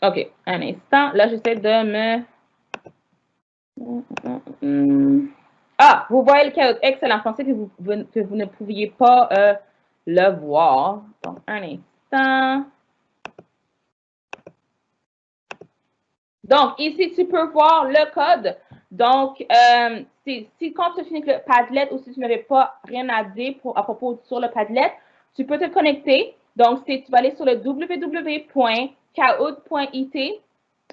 OK, un instant. Là, j'essaie de me... Ah, vous voyez le Kahoot. Excellent. Je pensais que vous ne pouviez pas le voir. Donc, un instant. Donc, ici, tu peux voir le code. Donc, si quand tu finis avec le Padlet ou si tu n'avais pas rien à dire à propos sur le Padlet, tu peux te connecter. Donc, tu vas aller sur le www.kahoot.it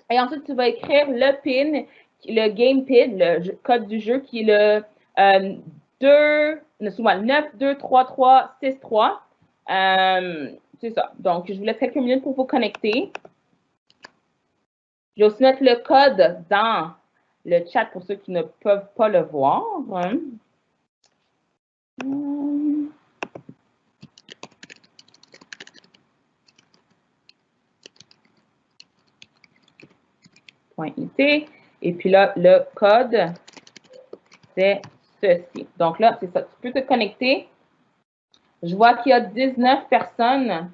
et ensuite, tu vas écrire le PIN, le game PIN, le code du jeu qui est le 9233363. C'est ça. Donc, je vous laisse quelques minutes pour vous connecter. Je vais aussi mettre le code dans le chat pour ceux qui ne peuvent pas le voir. .it. Et puis là, le code, c'est ceci. Donc là, c'est ça. Tu peux te connecter. Je vois qu'il y a 19 personnes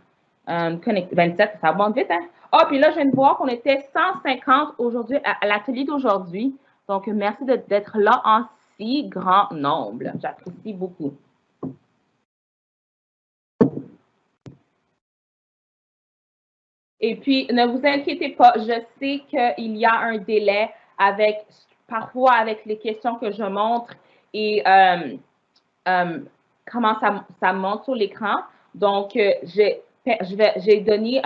connectées. 27, ça monte vite, hein? Ah, puis là, je viens de voir qu'on était 150 aujourd'hui à l'atelier d'aujourd'hui. Donc, merci d'être là en si grand nombre. J'apprécie beaucoup. Et puis, ne vous inquiétez pas, je sais qu'il y a un délai parfois avec les questions que je montre et comment ça monte sur l'écran. Donc, j'ai donné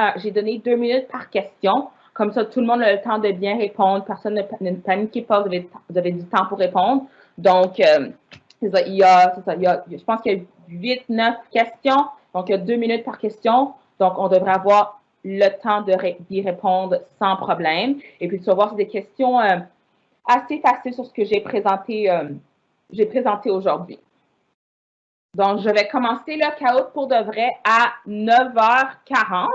2 minutes par question. Comme ça, tout le monde a le temps de bien répondre. Personne ne paniquez pas, vous avez du temps pour répondre. Donc, c'est ça, je pense qu'il y a 8, 9 questions. Donc, il y a 2 minutes par question. Donc, on devrait avoir le temps d'y répondre sans problème. Et puis, tu vas voir, c'est des questions assez faciles sur ce que j'ai présenté aujourd'hui. Donc, je vais commencer le Kahoot pour de vrai à 9h40.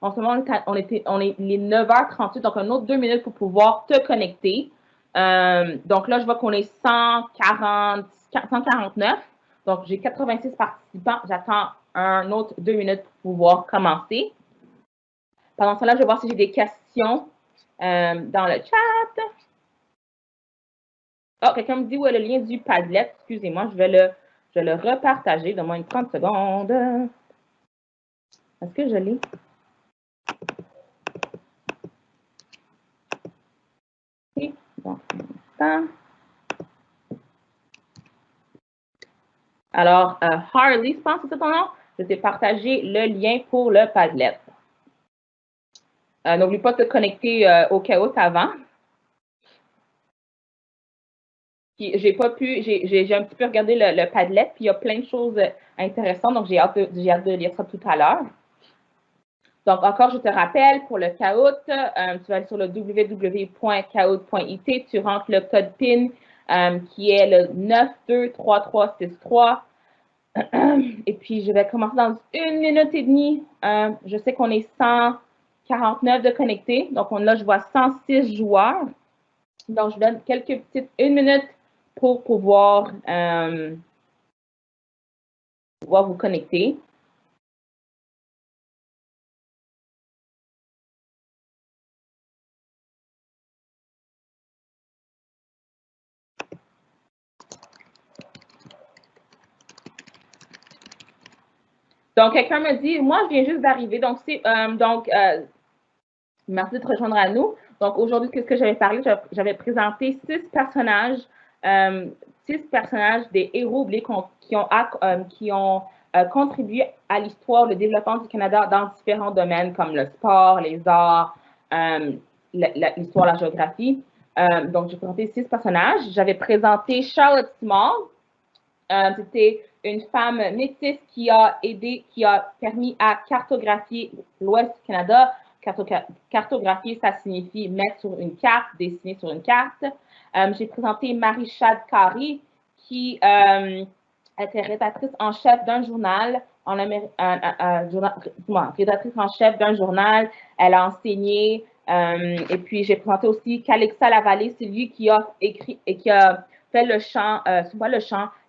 En ce moment, on est les 9h38, donc un autre 2 minutes pour pouvoir te connecter. Donc là, je vois qu'on est 149. Donc, j'ai 86 participants. J'attends un autre 2 minutes pour pouvoir commencer. Pendant cela, je vais voir si j'ai des questions dans le chat. Oh, quelqu'un me dit où est le lien du Padlet. Excusez-moi, je vais le repartager. Donne-moi une 30 secondes. Est-ce que je l'ai? Oui, donc, alors, Harley, je pense que c'est ton nom. Je t'ai partagé le lien pour le Padlet. N'oublie pas de te connecter au Kahoot avant. J'ai pas pu, j'ai un petit peu regardé le Padlet, puis il y a plein de choses intéressantes, donc j'ai hâte de lire ça tout à l'heure. Donc, encore, je te rappelle, pour le Kahoot, tu vas aller sur le www.kahoot.it, tu rentres le code PIN qui est le 923363. Et puis, je vais commencer dans 1 minute et demie. Je sais qu'on est 149 de connectés. Donc, là, je vois 106 joueurs. Donc, je donne quelques petites 1 minute pour pouvoir vous connecter. Donc, quelqu'un me dit, moi, je viens juste d'arriver. Donc, merci de te rejoindre à nous. Donc, aujourd'hui, qu'est-ce que j'avais parlé? J'avais présenté 6 personnages des héros oubliés qui ont contribué à l'histoire, le développement du Canada dans différents domaines comme le sport, les arts, l'histoire, la géographie. Donc, j'ai présenté 6 personnages. J'avais présenté Charlotte Small. C'était une femme métisse qui a permis à cartographier l'Ouest du Canada. Cartographier, ça signifie mettre sur une carte, dessiner sur une carte. J'ai présenté Marie-Chad Carey, qui était rédactrice en chef d'un journal, rédactrice en chef d'un journal. Elle a enseigné. Et puis, j'ai présenté aussi Calexa Lavallée, c'est lui qui a écrit et qui a fait le chant,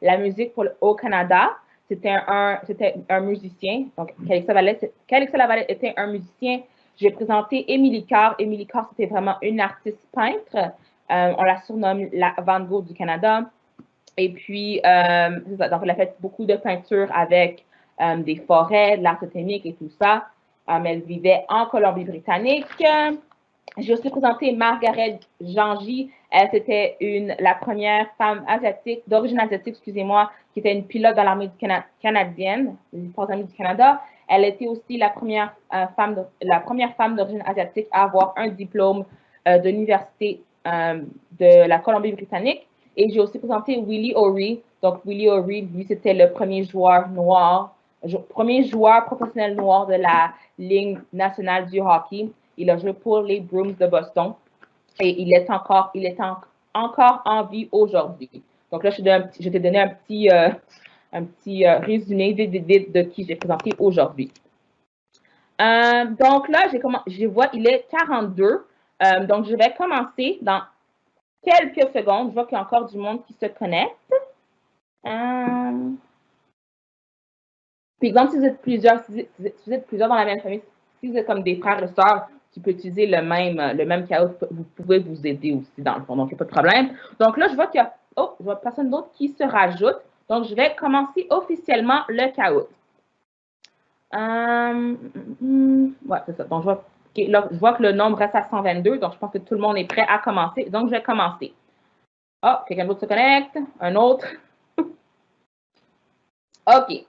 la musique au Canada. C'était un musicien. Donc, Calexa Lavallée était un musicien. J'ai présenté Émilie Carr. Émilie Carr, c'était vraiment une artiste peintre. On la surnomme la Van Gogh du Canada. Et puis, donc, elle a fait beaucoup de peintures avec des forêts, de l'art totémique et tout ça. Elle vivait en Colombie-Britannique. J'ai aussi présenté Margaret Jangy. Elle, c'était la première femme asiatique, d'origine asiatique, excusez-moi, qui était une pilote dans l'armée canadienne, les Forces armées du Canada. Elle était aussi la première femme d'origine asiatique à avoir un diplôme de l'université de la Colombie-Britannique. Et j'ai aussi présenté Willie O'Ree. Donc, Willie O'Ree, lui, c'était le premier joueur professionnel noir de la Ligue nationale du hockey. Il a joué pour les Bruins de Boston et il est encore en vie aujourd'hui. Donc là, je t'ai donné un petit résumé vite de qui j'ai présenté aujourd'hui. Donc là, je vois, il est 42. Donc, je vais commencer dans quelques secondes. Je vois qu'il y a encore du monde qui se connecte. Par exemple, si vous êtes plusieurs dans la même famille, si vous êtes comme des frères et sœurs, tu peux utiliser le même chaos. Vous pouvez vous aider aussi dans le fond. Donc, il n'y a pas de problème. Donc là, je vois qu'il y a je vois personne d'autre qui se rajoute. Donc, je vais commencer officiellement le chaos. Ouais, c'est ça. Donc, là, je vois que le nombre reste à 122. Donc, je pense que tout le monde est prêt à commencer. Donc, je vais commencer. Oh, quelqu'un d'autre se connecte. Un autre. OK.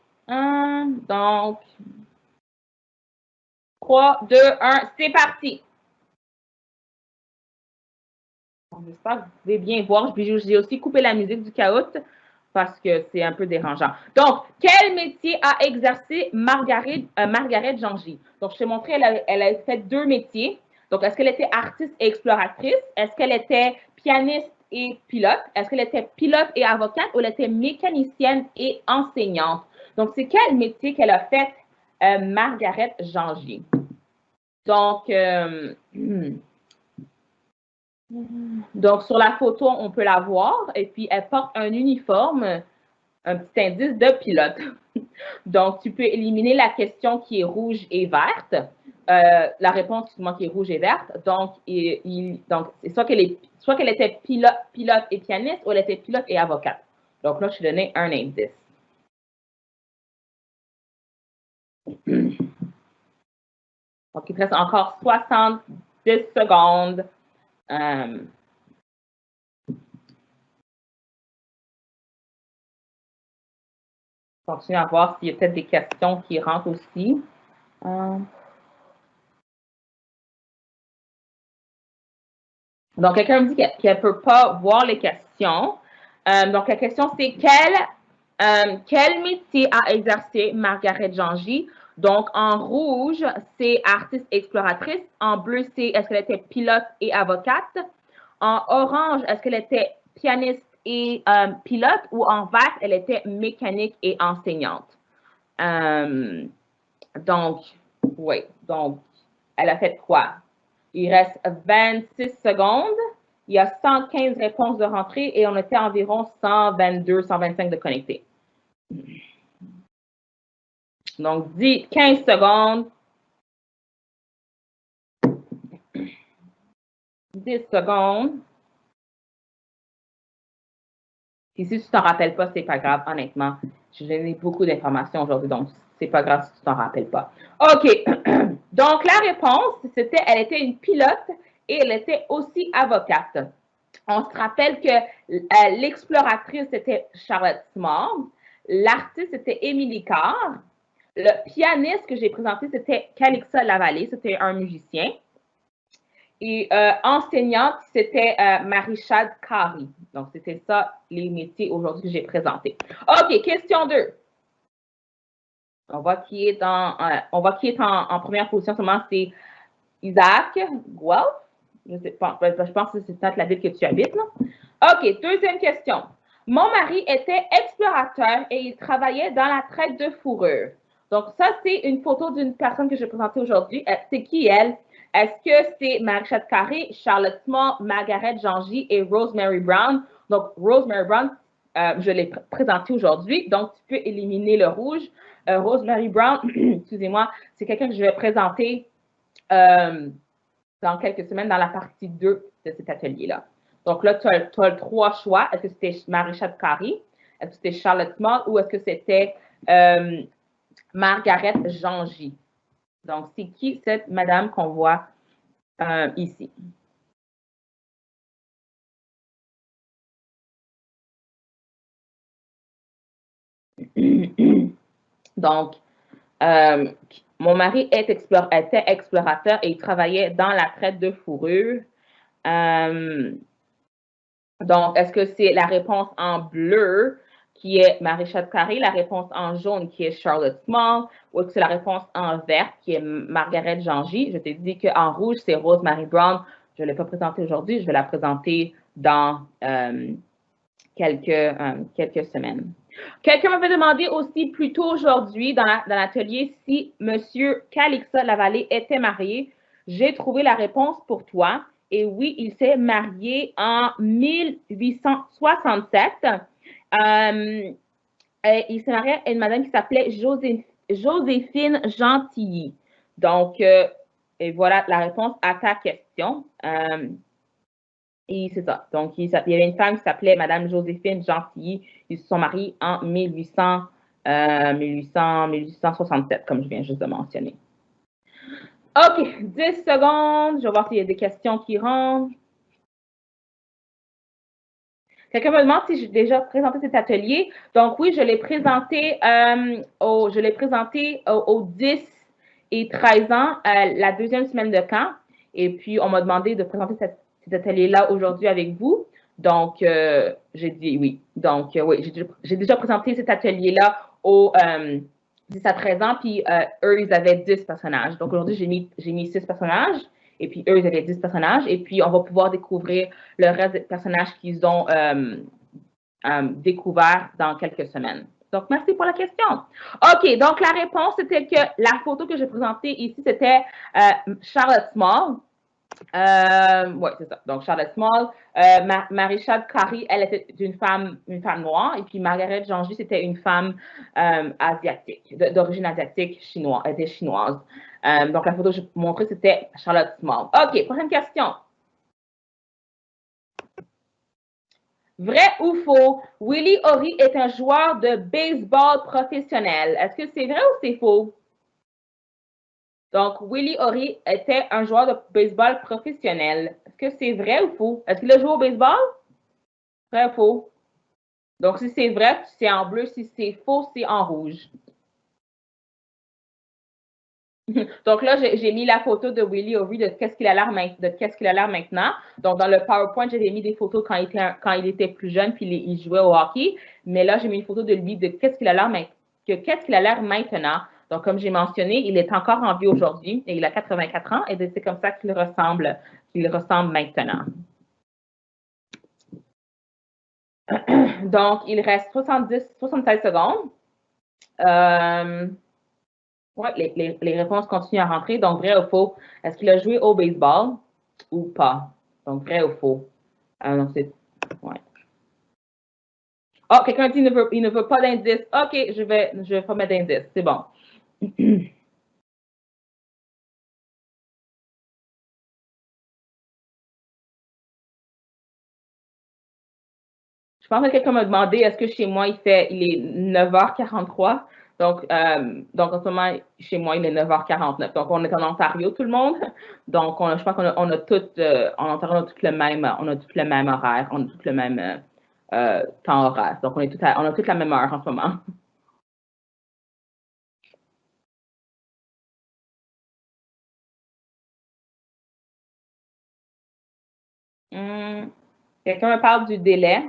Donc, 3, 2, 1, c'est parti. J'espère que vous pouvez bien voir. J'ai aussi coupé la musique du chaos parce que c'est un peu dérangeant. Donc, quel métier a exercé Margaret Jangy? Donc, je t'ai montré, elle a fait 2 métiers. Donc, est-ce qu'elle était artiste et exploratrice? Est-ce qu'elle était pianiste et pilote? Est-ce qu'elle était pilote et avocate ou elle était mécanicienne et enseignante? Donc, c'est quel métier qu'elle a fait Margaret Jangy? Donc, sur la photo, on peut la voir et puis elle porte un uniforme, un petit indice de pilote. Donc, tu peux éliminer la question qui est rouge et verte. La réponse, excuse-moi, qui est rouge et verte. Donc, c'est soit qu'elle était pilote et pianiste ou elle était pilote et avocate. Donc là, je te donné un indice. Donc, il te reste encore 70 secondes. Continue à voir s'il y a peut-être des questions qui rentrent aussi. Donc, quelqu'un me dit qu'elle ne peut pas voir les questions. Donc, la question, c'est quel métier a exercé Margaret Jangy? Donc, en rouge, c'est artiste exploratrice. En bleu, c'est est-ce qu'elle était pilote et avocate? En orange, est-ce qu'elle était pianiste et pilote? Ou en vert, elle était mécanique et enseignante? Donc, oui. Donc, elle a fait quoi? Il reste 26 secondes. Il y a 115 réponses de rentrée et on était environ 122, 125 de connectés. Donc, 15 secondes. 10 secondes. Et si tu ne t'en rappelles pas, c'est pas grave, honnêtement. J'ai donné beaucoup d'informations aujourd'hui, donc c'est pas grave si tu t'en rappelles pas. OK. Donc, la réponse, c'était, elle était une pilote et elle était aussi avocate. On se rappelle que l'exploratrice, c'était Charlotte Small. L'artiste, c'était Émilie Carr. Le pianiste que j'ai présenté, c'était Calixa Lavallée. C'était un musicien. Et enseignante, c'était Marie-Chade Carry. Donc, c'était ça, les métiers aujourd'hui que j'ai présentés. OK, question 2. On voit qui est en première position. Seulement, c'est Isaac Guelph. Je pense que c'est peut-être la ville que tu habites. Là. OK, deuxième question. Mon mari était explorateur et il travaillait dans la traite de fourrure. Donc, ça, c'est une photo d'une personne que je vais présenter aujourd'hui. C'est qui elle? Est-ce que c'est Marie-Chade Carré, Charlotte Small, Margaret Jangy et Rosemary Brown? Donc, Rosemary Brown, je l'ai présentée aujourd'hui. Donc, tu peux éliminer le rouge. Rosemary Brown, excusez-moi, c'est quelqu'un que je vais présenter dans quelques semaines dans la partie 2 de cet atelier-là. Donc là, tu as 3 choix. Est-ce que c'était Marie-Chade Carré? Est-ce que c'était Charlotte Small ou est-ce que c'était Margaret Jangy? Donc, c'est qui cette madame qu'on voit ici? Donc, mon mari était explorateur et il travaillait dans la traite de fourrure. Donc, est-ce que c'est la réponse en bleu qui est Marie-Chade Carré, la réponse en jaune qui est Charlotte Small, ou est-ce que c'est la réponse en vert qui est Margaret Jangy? Je t'ai dit qu'en rouge, c'est Rosemary Brown. Je ne l'ai pas présentée aujourd'hui, je vais la présenter dans quelques semaines. Quelqu'un m'avait demandé aussi plus tôt aujourd'hui dans l'atelier si M. Calixa Lavallée était marié. J'ai trouvé la réponse pour toi. Et oui, il s'est marié en 1867. Il s'est marié à une madame qui s'appelait Joséphine Gentilly. Donc, et voilà la réponse à ta question. Et c'est ça. Donc, il y avait une femme qui s'appelait Madame Joséphine Gentilly. Ils se sont mariés en 1867, comme je viens juste de mentionner. OK, 10 secondes. Je vais voir s'il y a des questions qui rentrent. Quelqu'un me demande si j'ai déjà présenté cet atelier. Donc, oui, je l'ai présenté aux 10 et 13 ans, la deuxième semaine de camp. Et puis, on m'a demandé de présenter cet atelier-là aujourd'hui avec vous. Donc, j'ai dit oui. Donc, oui, j'ai déjà présenté cet atelier-là aux 10 à 13 ans. Puis, eux, ils avaient 10 personnages. Donc, aujourd'hui, j'ai mis 6 personnages. Et puis, eux, ils avaient 10 personnages. Et puis, on va pouvoir découvrir le reste des personnages qu'ils ont découverts dans quelques semaines. Donc, merci pour la question. OK, donc la réponse, c'était que la photo que j'ai présentée ici, c'était Charlotte Small. Oui, c'est ça. Donc, Charlotte Small. Marie-Chade Carré, elle était une femme noire. Et puis, Margaret Jangy, c'était une femme asiatique, d'origine asiatique, chinoise. Elle était chinoise. Donc, la photo que je vous montrais, c'était Charlotte Small. OK, prochaine question. Vrai ou faux? Willie Horry est un joueur de baseball professionnel. Est-ce que c'est vrai ou c'est faux? Donc, Willie Horry était un joueur de baseball professionnel. Est-ce que c'est vrai ou faux? Est-ce qu'il a joué au baseball? Vrai ou faux? Donc, si c'est vrai, c'est en bleu. Si c'est faux, c'est en rouge. Donc là, j'ai mis la photo de Willie O'Ree de qu'est-ce qu'il a l'air maintenant. Donc, dans le PowerPoint, j'avais mis des photos quand il était plus jeune, puis il jouait au hockey. Mais là, j'ai mis une photo de lui de qu'est-ce qu'il a l'air maintenant. Donc, comme j'ai mentionné, il est encore en vie aujourd'hui et il a 84 ans et c'est comme ça qu'il ressemble maintenant. Donc, il reste 76 secondes. Oui, les réponses continuent à rentrer. Donc, vrai ou faux? Est-ce qu'il a joué au baseball ou pas? Donc, vrai ou faux? Donc, ouais. Oh, quelqu'un dit qu'il ne veut pas d'indice. OK, je vais pas mettre d'indice. C'est bon. Je pense que quelqu'un m'a demandé est-ce que chez moi, il est 9h43. Donc, en ce moment, chez moi, il est 9h49. Donc, on est en Ontario, tout le monde. Donc, je pense qu'on a tout, en Ontario, on a tout le même horaire, on a tout le même temps horaire. Donc, on a toute la même heure en ce moment. Hum, Quelqu'un me parle du délai.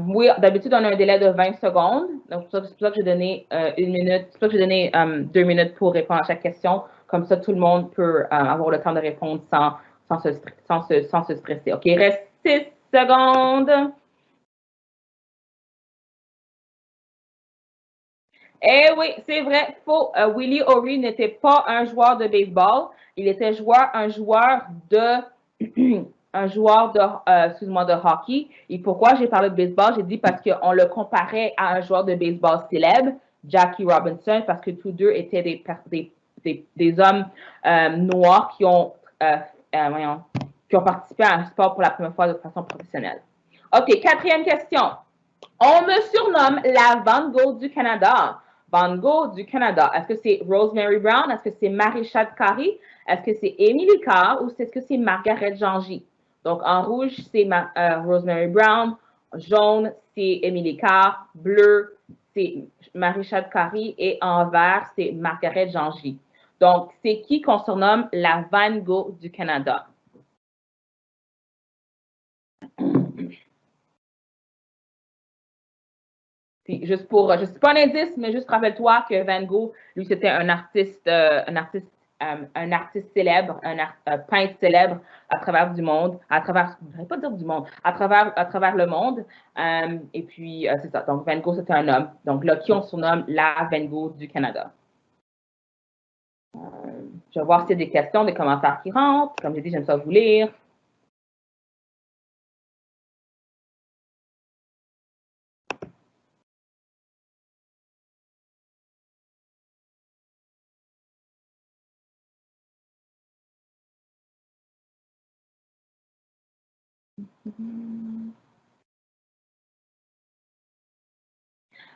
Oui, d'habitude, on a un délai de 20 secondes. Donc, c'est pour ça que j'ai donné 1 minute. C'est pour ça que j'ai donné 2 minutes pour répondre à chaque question. Comme ça, tout le monde peut avoir le temps de répondre sans se stresser. OK, il reste 6 secondes. Eh oui, c'est vrai, faux. Willie O'Ree n'était pas un joueur de baseball. Il était un joueur de, excuse-moi, de hockey. Et pourquoi j'ai parlé de baseball? J'ai dit parce qu'on le comparait à un joueur de baseball célèbre, Jackie Robinson, parce que tous deux étaient des hommes noirs voyons, qui ont participé à un sport pour la première fois de façon professionnelle. OK, quatrième question. On me surnomme la Van Gogh du Canada. Van Gogh du Canada. Est-ce que c'est Rosemary Brown? Est-ce que c'est Marie-Chade Carey? Est-ce que c'est Émilie Carr ou est-ce que c'est Margaret Jangy? Donc, en rouge, c'est Rosemary Brown. Jaune, c'est Émilie Carr. Bleu, c'est Marie-Chade Carey. Et en vert, c'est Margaret Jangy. Donc, c'est qui qu'on surnomme la Van Gogh du Canada? Puis juste pour, je sais pas un indice, mais juste rappelle-toi que Van Gogh, lui, c'était un artiste célèbre, un peintre célèbre à travers du monde, je ne vais pas dire du monde, à travers le monde. Et puis, c'est ça. Donc, Van Gogh, c'était un homme. Donc, là, qui on surnomme la Van Gogh du Canada? Je vais voir s'il y a des questions, des commentaires qui rentrent. Comme j'ai dit, j'aime ça vous lire.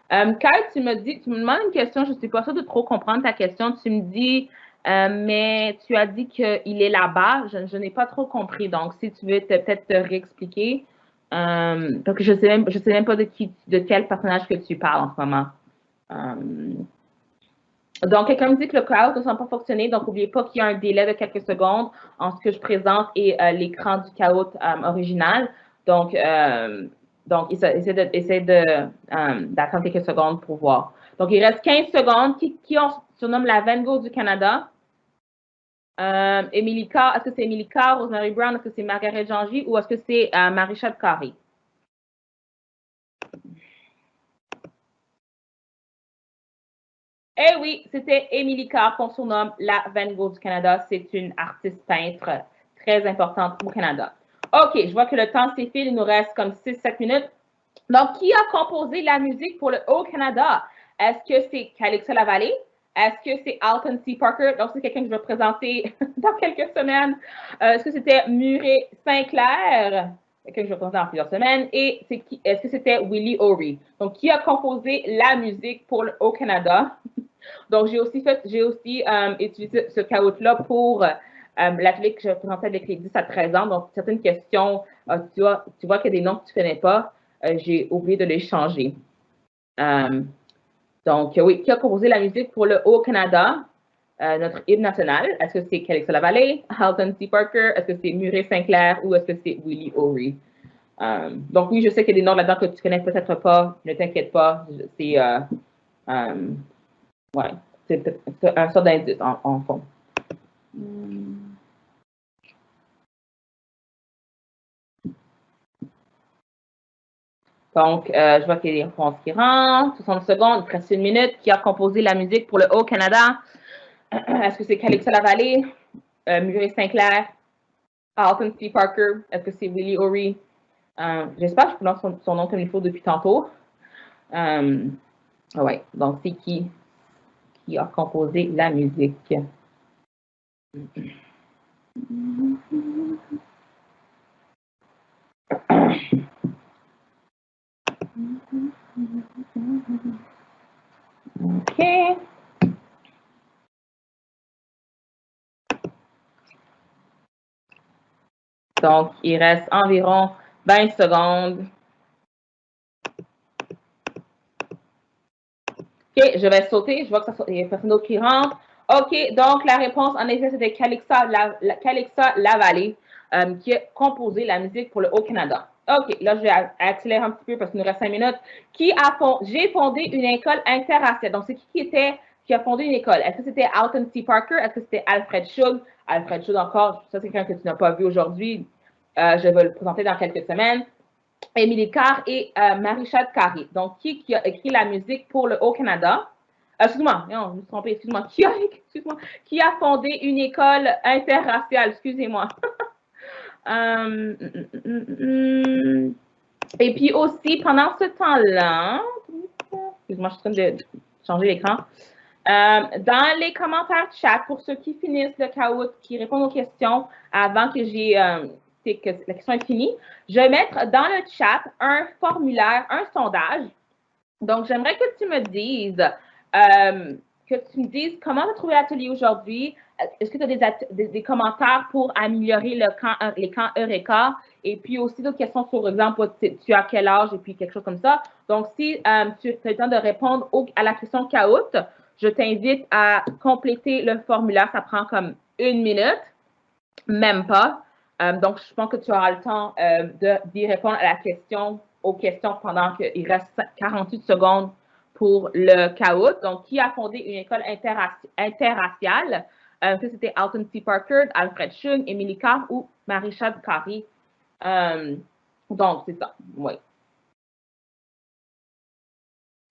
Kyle, tu me demandes une question, je ne suis pas sûre de trop comprendre ta question. Tu me dis, mais tu as dit qu'il est là-bas. Je n'ai pas trop compris. Donc, si tu veux peut-être te réexpliquer, parce que je sais même pas de quel personnage que tu parles en ce moment. Donc, quelqu'un me dit que le cloud ne semble pas fonctionner. Donc, n'oubliez pas qu'il y a un délai de quelques secondes entre ce que je présente et l'écran du chaos original. Donc, essaie d'attendre quelques secondes pour voir. Donc, il reste 15 secondes. Qui on surnomme la Van Gogh du Canada? Émilie Carr, est-ce que c'est Émilie Carr, Rosemary Brown, est-ce que c'est Margaret Jangy ou est-ce que c'est Marie-Chade Carey? Eh oui, c'était Émilie Carr qu'on surnomme la Van Gogh du Canada. C'est une artiste peintre très importante au Canada. OK, je vois que le temps s'effile. Il nous reste comme 6-7 minutes. Donc, qui a composé la musique pour le Haut-Canada? Est-ce que c'est Calixa Lavallée? Est-ce que c'est Alton C. Parker? Donc, c'est quelqu'un que je vais présenter dans quelques semaines. Est-ce que c'était Murray Sinclair? Quelqu'un que je vais présenter dans plusieurs semaines. Et est-ce que c'était Willie O'Ree? Donc, qui a composé la musique pour le Haut-Canada? Donc, j'ai aussi utilisé ce caout-là pour l'atelier que je présentais avec les 10 à 13 ans. Donc, certaines questions, tu vois qu'il y a des noms que tu ne connais pas, j'ai oublié de les changer. Donc, oui, qui a composé la musique pour le Haut-Canada, notre hymne national? Est-ce que c'est Calixa Lavallée, Halton C. Parker, est-ce que c'est Murray Sinclair ou est-ce que c'est Willie O'Ree? Donc, oui, je sais qu'il y a des noms là-dedans que tu ne connais peut-être pas. Ne t'inquiète pas. Ouais, c'est un sort d'indice en fond. Donc, je vois qu'il y a des réponses qui rentrent. 60 secondes, il reste 1 minute. Qui a composé la musique pour le Haut-Canada? Est-ce que c'est Calixa Lavallée, Murray Sinclair, Alton C. Parker? Est-ce que c'est Willie O'Ree? J'espère que je prononce son nom comme il faut depuis tantôt. Ouais, donc c'est qui a composé la musique? OK. Donc, il reste environ 20 secondes. OK, je vais sauter. Je vois que il y a personne d'autre qui rentre. OK, donc la réponse, en effet, c'était Calixa Lavallée, qui a composé la musique pour le Haut-Canada. OK, là, je vais accélérer un petit peu parce qu'il nous reste 5 minutes. J'ai fondé une école interraciale. Donc, c'est qui a fondé une école? Est-ce que c'était Alton C. Parker? Est-ce que c'était Alfred Shug? Alfred Shug, encore, ça, c'est quelqu'un que tu n'as pas vu aujourd'hui. Je vais le présenter dans quelques semaines. Émilie Carr et Marie-Chade Carré. Donc, qui a écrit la musique pour le Haut-Canada? Excuse-moi, non, je me suis trompée, excuse-moi. Qui a fondé une école interraciale? Excusez-moi. Et puis aussi, pendant ce temps-là, excuse-moi, je suis en train de changer l'écran. Dans les commentaires chat, pour ceux qui finissent le caout, qui répondent aux questions avant que que la question est finie, je vais mettre dans le chat un formulaire, un sondage. Donc, j'aimerais que tu me dises comment tu as trouvé l'atelier aujourd'hui. Est-ce que tu as des commentaires pour améliorer les camps Eureka? Et puis aussi d'autres questions sur exemple, tu as quel âge et puis quelque chose comme ça. Donc, si tu as le temps de répondre à la question caout, je t'invite à compléter le formulaire. Ça prend comme 1 minute, même pas. Donc, je pense que tu auras le temps d'y répondre aux questions pendant qu'il reste 48 secondes pour le caout. Donc, qui a fondé une école interraciale? Ça, c'était Alton C. Parker, Alfred Shug, Émilie Carr ou Marie-Chade Carré. Donc, c'est ça. Oui.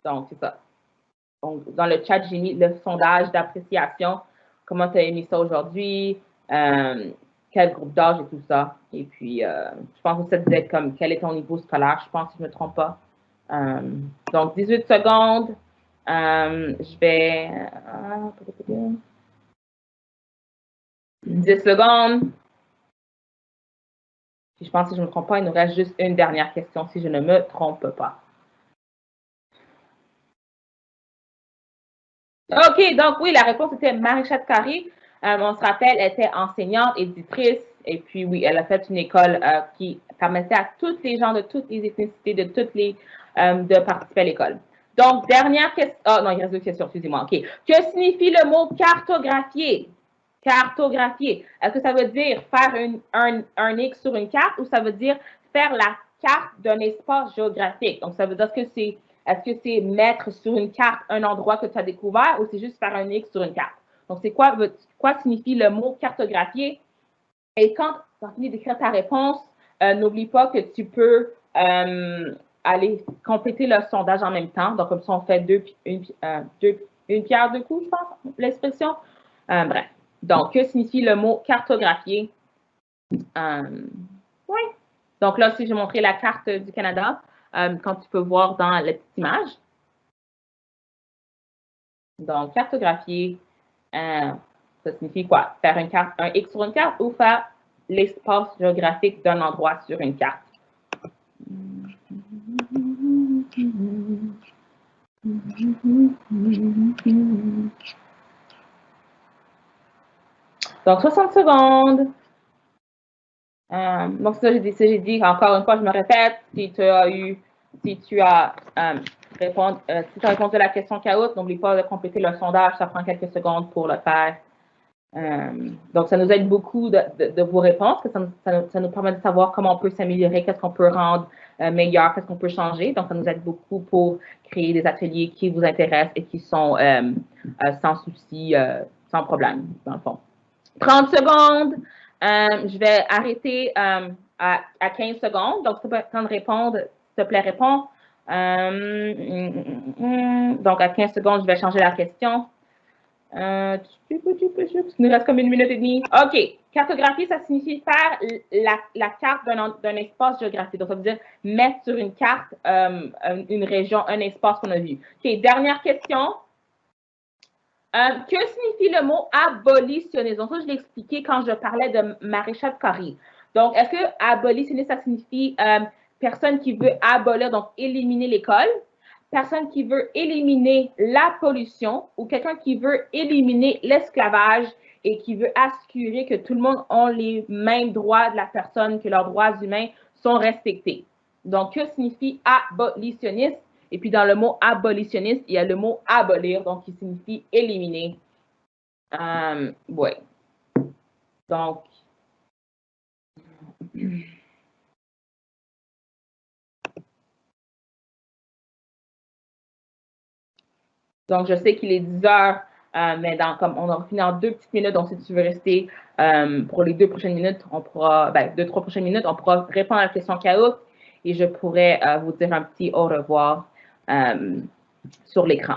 Donc, c'est ça. Donc, dans le chat, j'ai mis le sondage d'appréciation. Comment tu as aimé ça aujourd'hui? Quel groupe d'âge et tout ça. Et puis, je pense que ça disait comme quel est ton niveau scolaire, je pense, si je ne me trompe pas. Donc, 18 secondes. Je vais. 10 secondes. Puis je pense que si je ne me trompe pas, il nous reste juste une dernière question, si je ne me trompe pas. OK, donc oui, la réponse était Marie-Chade Carré. On se rappelle, elle était enseignante, éditrice, et puis oui, elle a fait une école qui permettait à tous les gens de toutes les ethnicités, de participer à l'école. Donc, dernière question. Oh non, il reste 2 questions, excusez-moi. OK. Que signifie le mot cartographier? Cartographier. Est-ce que ça veut dire faire un X sur une carte ou ça veut dire faire la carte d'un espace géographique? Donc, ça veut dire que c'est est-ce que c'est mettre sur une carte un endroit que tu as découvert ou c'est juste faire un X sur une carte? Donc, c'est quoi signifie le mot cartographier? Et quand tu as fini d'écrire ta réponse, n'oublie pas que tu peux aller compléter le sondage en même temps. Donc, comme ça, on fait une pierre deux coups, je pense, l'expression. Bref. Donc, que signifie le mot cartographier? Oui. Donc là, si j'ai montré la carte du Canada, quand tu peux voir dans la petite image. Donc, cartographier, ça signifie quoi? Faire un X sur une carte ou faire l'espace géographique d'un endroit sur une carte? Donc, 60 secondes. Donc, ça, j'ai dit, encore une fois, je me répète, si tu as répondu à la question caout, n'oublie pas de compléter le sondage, ça prend quelques secondes pour le faire. Donc, ça nous aide beaucoup de vos réponses, que ça nous permet de savoir comment on peut s'améliorer, qu'est-ce qu'on peut rendre meilleur, qu'est-ce qu'on peut changer. Donc, ça nous aide beaucoup pour créer des ateliers qui vous intéressent et qui sont sans souci, sans problème, dans le fond. 30 secondes. Je vais arrêter à 15 secondes. Donc, si tu as le temps de répondre, s'il te plaît, réponds. Donc, à 15 secondes, je vais changer la question. Il nous reste comme 1 minute et demie. OK. Cartographie, ça signifie faire la carte d'un espace géographique. Donc, ça veut dire mettre sur une carte une région, un espace qu'on a vu. OK. Dernière question. Que signifie le mot abolitionnisme? Donc, ça, je l'ai expliqué quand je parlais de Maréchal Carré. Donc, est-ce que abolitionniste, ça signifie personne qui veut abolir, donc éliminer l'école? personne qui veut éliminer la pollution ou quelqu'un qui veut éliminer l'esclavage et qui veut assurer que tout le monde a les mêmes droits de la personne, que leurs droits humains sont respectés. Donc, que signifie abolitionniste? Et puis, dans le mot abolitionniste, il y a le mot abolir, donc qui signifie éliminer. Ouais. Donc, je sais qu'il est 10 heures, mais comme on aura fini en 2 petites minutes, donc si tu veux rester pour les 2 prochaines minutes, on pourra, 2-3 prochaines minutes, on pourra répondre à la question chaos et je pourrais vous dire un petit au revoir sur l'écran.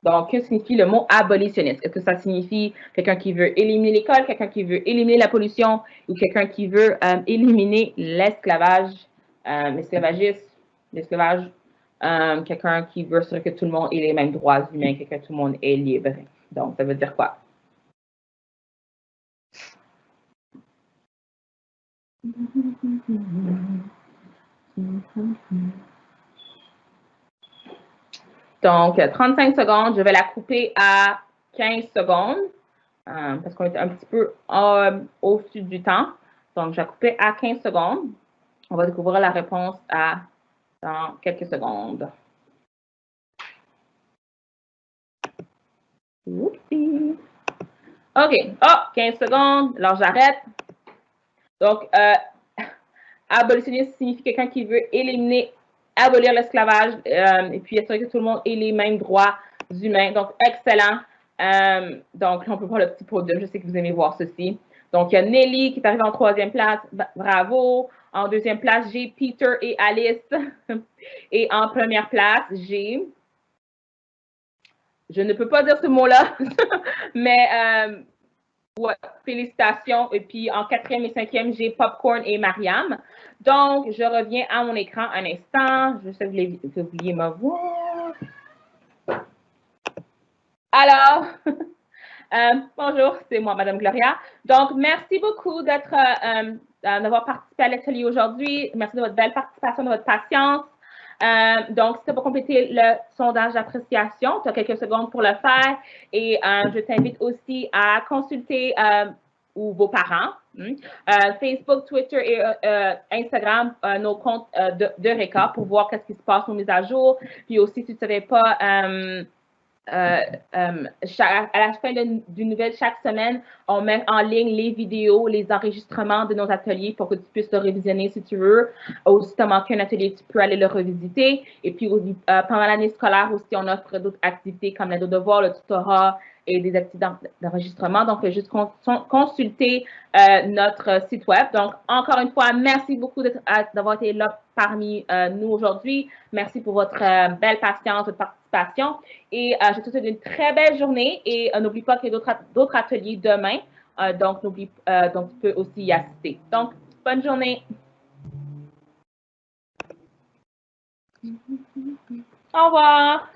Donc, que signifie le mot abolitionniste? Est-ce que ça signifie quelqu'un qui veut éliminer l'école, quelqu'un qui veut éliminer la pollution ou quelqu'un qui veut éliminer l'esclavage, l'esclavage, quelqu'un qui veut que tout le monde ait les mêmes droits humains, que tout le monde est libre? Donc, ça veut dire quoi? Donc, 35 secondes, je vais la couper à 15 secondes parce qu'on est un petit peu au-dessus du temps. Donc, je vais couper à 15 secondes. On va découvrir la réponse dans quelques secondes. Oupsie. OK. Oh, 15 secondes. Alors, j'arrête. Donc, abolitionniste signifie quelqu'un qui veut abolir l'esclavage et puis assurer que tout le monde ait les mêmes droits humains. Donc, excellent. Donc, on peut voir le petit podium. Je sais que vous aimez voir ceci. Donc, il y a Nelly qui est arrivée en 3e place. Bravo. En 2e place, j'ai Peter et Alice. Et en 1re place, j'ai... Je ne peux pas dire ce mot-là, mais ouais, félicitations. Et puis en 4e et 5e, j'ai Popcorn et Mariam. Donc, je reviens à mon écran un instant. Je sais que vous vouliez me voir. Alors, bonjour, c'est moi, Madame Gloria. Donc, merci beaucoup d'avoir participé à l'atelier aujourd'hui. Merci de votre belle participation, de votre patience. Donc, c'est pour compléter le sondage d'appréciation. Tu as quelques secondes pour le faire et je t'invite aussi à consulter ou vos parents, Facebook, Twitter et Instagram, nos comptes de RECA pour voir qu'est-ce qui se passe, nos mises à jour. Puis aussi, si tu ne savais pas, à la fin d'une nouvelle chaque semaine, on met en ligne les vidéos, les enregistrements de nos ateliers pour que tu puisses le révisionner si tu veux. Ou si tu as manqué un atelier, tu peux aller le revisiter. Et puis, pendant l'année scolaire aussi, on offre d'autres activités comme l'aide aux devoirs, le tutorat et des activités d'enregistrement. Donc, juste consulter notre site web. Donc, encore une fois, merci beaucoup d'avoir été là parmi nous aujourd'hui. Merci pour votre belle patience, votre participation. Et je te souhaite une très belle journée et n'oublie pas qu'il y a d'autres ateliers demain. Donc, tu peux aussi y assister. Donc, bonne journée. Au revoir.